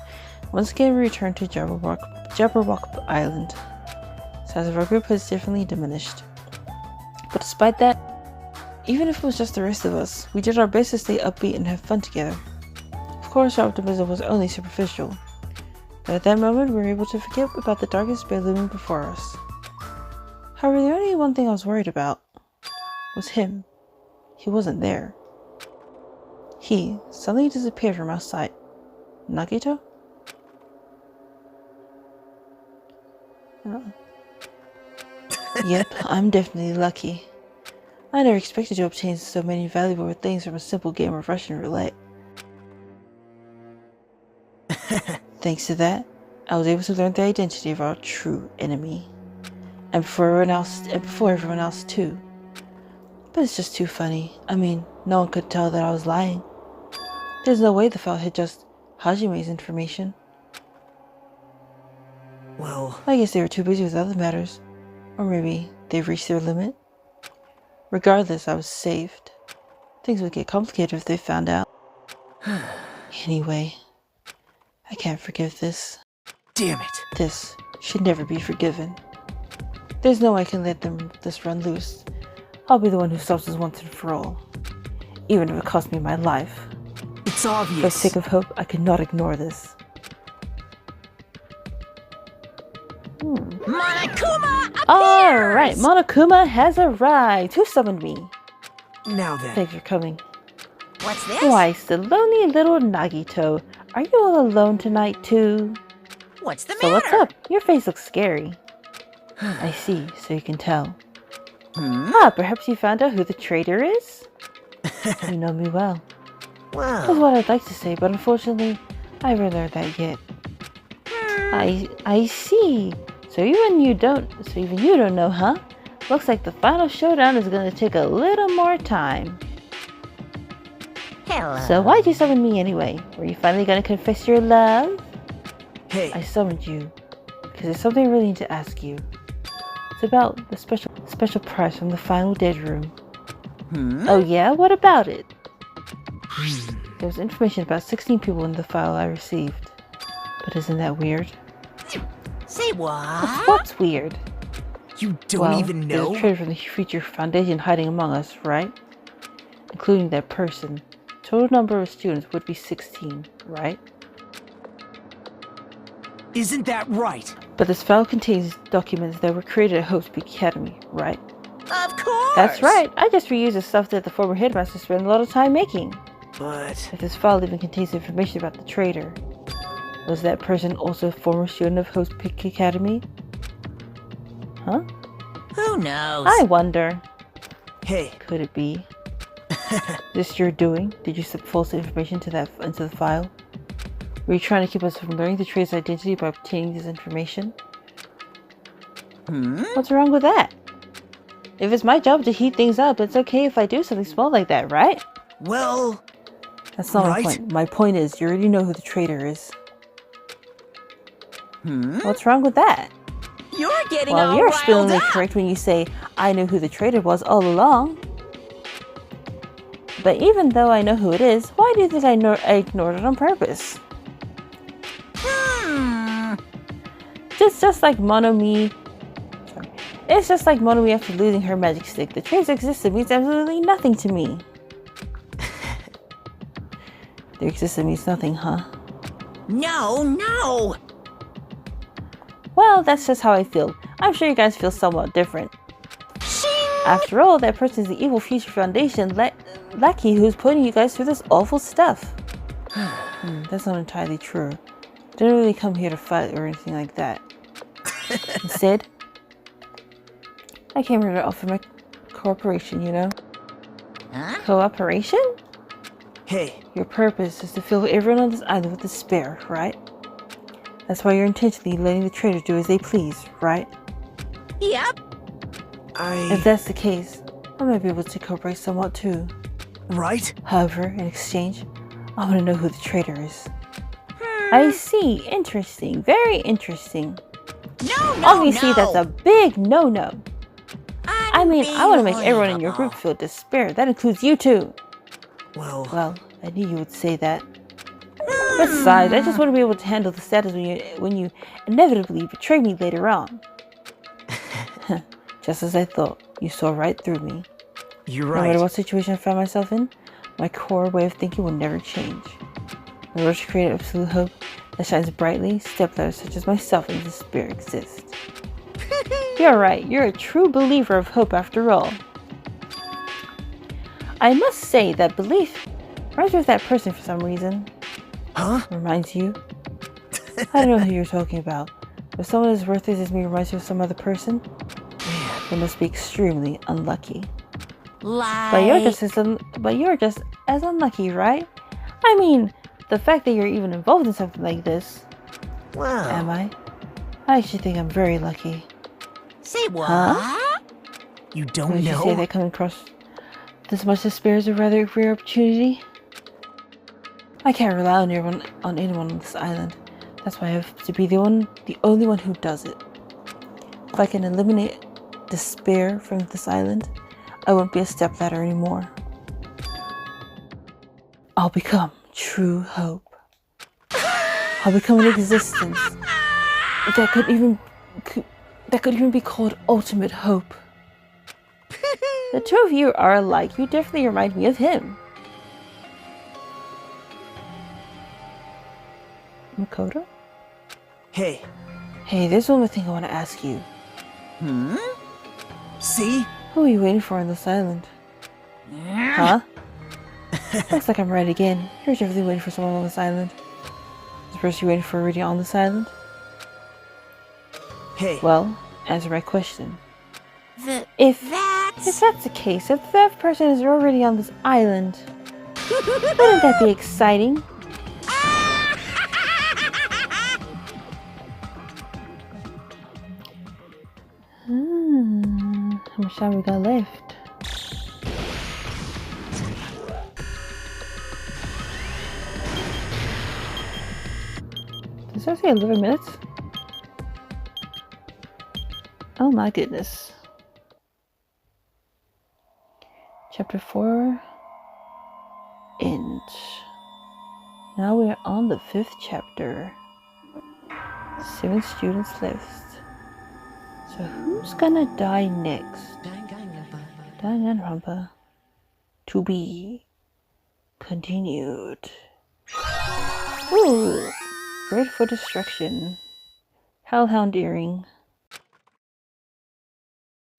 Once again, we return to Jabberwock Island. Size of our group has definitely diminished. But despite that, even if it was just the rest of us, we did our best to stay upbeat and have fun together. Of course, our optimism was only superficial. But at that moment, we were able to forget about the darkest bay looming before us. However, the only one thing I was worried about was him. He wasn't there. He suddenly disappeared from our sight. Nagito? Yep, I'm definitely lucky. I never expected to obtain so many valuable things from a simple game of Russian roulette. Thanks to that, I was able to learn the identity of our true enemy. And before everyone else too. But it's just too funny. I mean, no one could tell that I was lying. There's no way the file hid just Hajime's information.
Well,
I guess they were too busy with other matters. Or maybe they've reached their limit. Regardless, I was saved. Things would get complicated if they found out. Anyway, I can't forgive this.
Damn it.
This should never be forgiven. There's no way I can let this run loose. I'll be the one who stops this once and for all. Even if it costs me my life.
It's
For the
obvious.
sake of hope, I cannot ignore this.
Monokuma appears!
Alright, Monokuma has arrived. Who summoned me?
Now then.
Thanks for coming.
What's this?
Why, Saloni little Nagito, are you all alone tonight too?
What's the
So
matter?
what's up? Your face looks scary. I see, so you can tell. Ah, perhaps you found out who the traitor is? You know me well. That's
Whoa.
what I'd like to say, but unfortunately, I haven't learned that yet. I see. So even you don't know, huh? Looks like the final showdown is gonna take a little more time.
Hello.
So why'd you summon me anyway? Were you finally gonna confess your love?
Hey,
I summoned you because there's something I really need to ask you. It's about the special prize from the final dead room. Oh yeah? What about it? There was information about 16 people in the file I received. But isn't that weird?
Say what?
What's weird?
you don't even
There's
know?
a traitor from the Future Foundation hiding among us, right? Including that person. Total number of students would be 16, right?
Isn't that right?
But this file contains documents that were created at Hope's Peak Academy, right?
Of course.
That's right. I just reused the stuff that the former headmaster spent a lot of time making.
But
If this file even contains information about the traitor, was that person also a former student of Hope's Peak Academy? Huh?
Who knows?
I wonder.
hey,
Could it be? This your doing? Did you slip false information into the file? Were you trying to keep us from learning the traitor's identity by obtaining this information? What's wrong with that? If it's my job to heat things up, it's okay if I do something small like that, right?
well,
That's not
Right.
my point. My point is, you already know who the traitor is. What's wrong with that?
You're getting
Well,
all
you're
riled
spillingly
up.
correct when you say, I knew who the traitor was all along. But even though I know who it is, why do you think I ignored it on purpose? Just like Monomi. Sorry. It's just like Monomi after losing her magic stick. The traitor's existence means absolutely nothing to me. Their existence means nothing, huh?
No.
Well, that's just how I feel. I'm sure you guys feel somewhat different. After all, that person's the evil Future Foundation lackey who's putting you guys through this awful stuff. That's not entirely true. Didn't really come here to fight or anything like that. Instead, I came here to offer my cooperation, you know?
Huh?
Cooperation?
hey,
Your purpose is to fill everyone on this island with despair, right? That's why you're intentionally letting the traitors do as they please, right?
Yep.
If that's the case, I might be able to cooperate somewhat too.
right?
However, in exchange, I want to know who the traitor is. I see. Interesting. Very interesting.
No.
Obviously, that's a big no-no. I mean, I want to make everyone in your group feel despair. That includes you too.
Well,
Well, I knew you would say that. Besides, I just want to be able to handle the status when you inevitably betray me later on. Just as I thought, you saw right through me.
you're
No matter
right.
what situation I found myself in, my core way of thinking will never change. In order to create absolute hope that shines brightly, stepdaughters such as myself and despair exist. You're right, you're a true believer of hope after all. I must say that belief reminds me of that person for some reason.
Huh?
Reminds you? I don't know who you're talking about. If someone as worthless as me reminds you of some other person, they must be extremely unlucky. But you're just as unlucky, right? I mean, the fact that you're even involved in something like this.
Whoa.
Am I? I actually think I'm very lucky.
Say what?
Huh?
You don't
Would you say
know?
that coming across this much despair is a rather rare opportunity? I can't rely on anyone on this island. That's why I have to be the only one who does it. If I can eliminate despair from this island, I won't be a stepladder anymore. I'll become true hope. I'll become an existence that could even be called ultimate hope. The two of you are alike. You definitely remind me of him. Makoto?
Hey,
Hey, there's one more thing I want to ask you.
see?
Who are you waiting for on this island? Huh? Looks like I'm right again. Here's everything waiting for someone on this island. Is the person waiting for already on this island?
Hey.
Well, answer my question.
That's...
If that's the case, if that person is already on this island, wouldn't that be exciting? How much time we got left? Does that say 11 minutes? Oh my goodness. Chapter 4 End. Now we're on the 5th chapter. 7 students left. So who's gonna die next? Danganronpa. To be continued. Ooh. Great for destruction. Hellhound earring.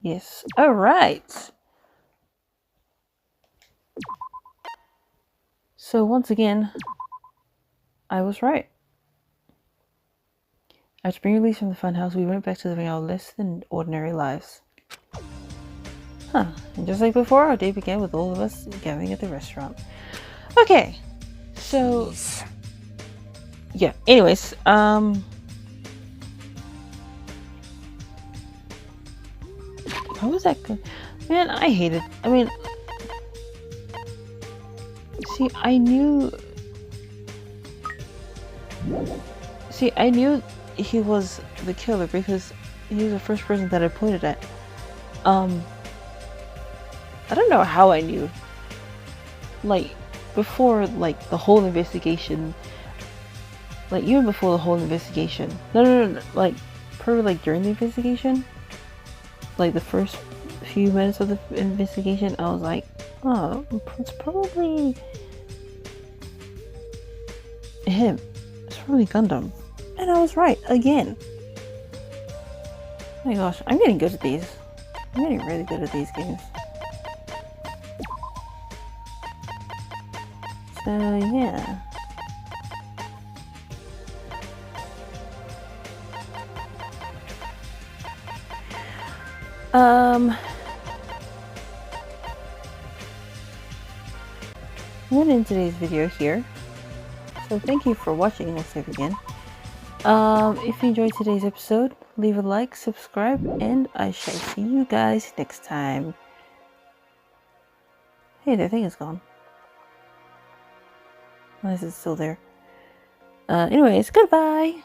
Yes. Alright. So once again, I was right. After being released from the funhouse, we went back to living our less than ordinary lives. Huh. And just like before, our day began with all of us gathering at the restaurant. Okay. So... yeah. Anyways, how was that good? Man, I hate it. I mean... see, I knew he was the killer because he was the first person that I pointed at. I don't know how I knew. Like, before, like, the whole investigation. Like, even before the whole investigation. No. Like, probably, like, during the investigation. Like, the first few minutes of the investigation, I was like, oh, it's probably him. It's probably Gundam. And I was right, again. Oh my gosh, I'm getting good at these. I'm getting really good at these games. So, yeah. I'm going to end today's video here. So thank you for watching, and we'll save again. If you enjoyed today's episode, leave a like, subscribe, and I shall see you guys next time. Hey, their thing is gone. Unless it's still there. Anyways, goodbye!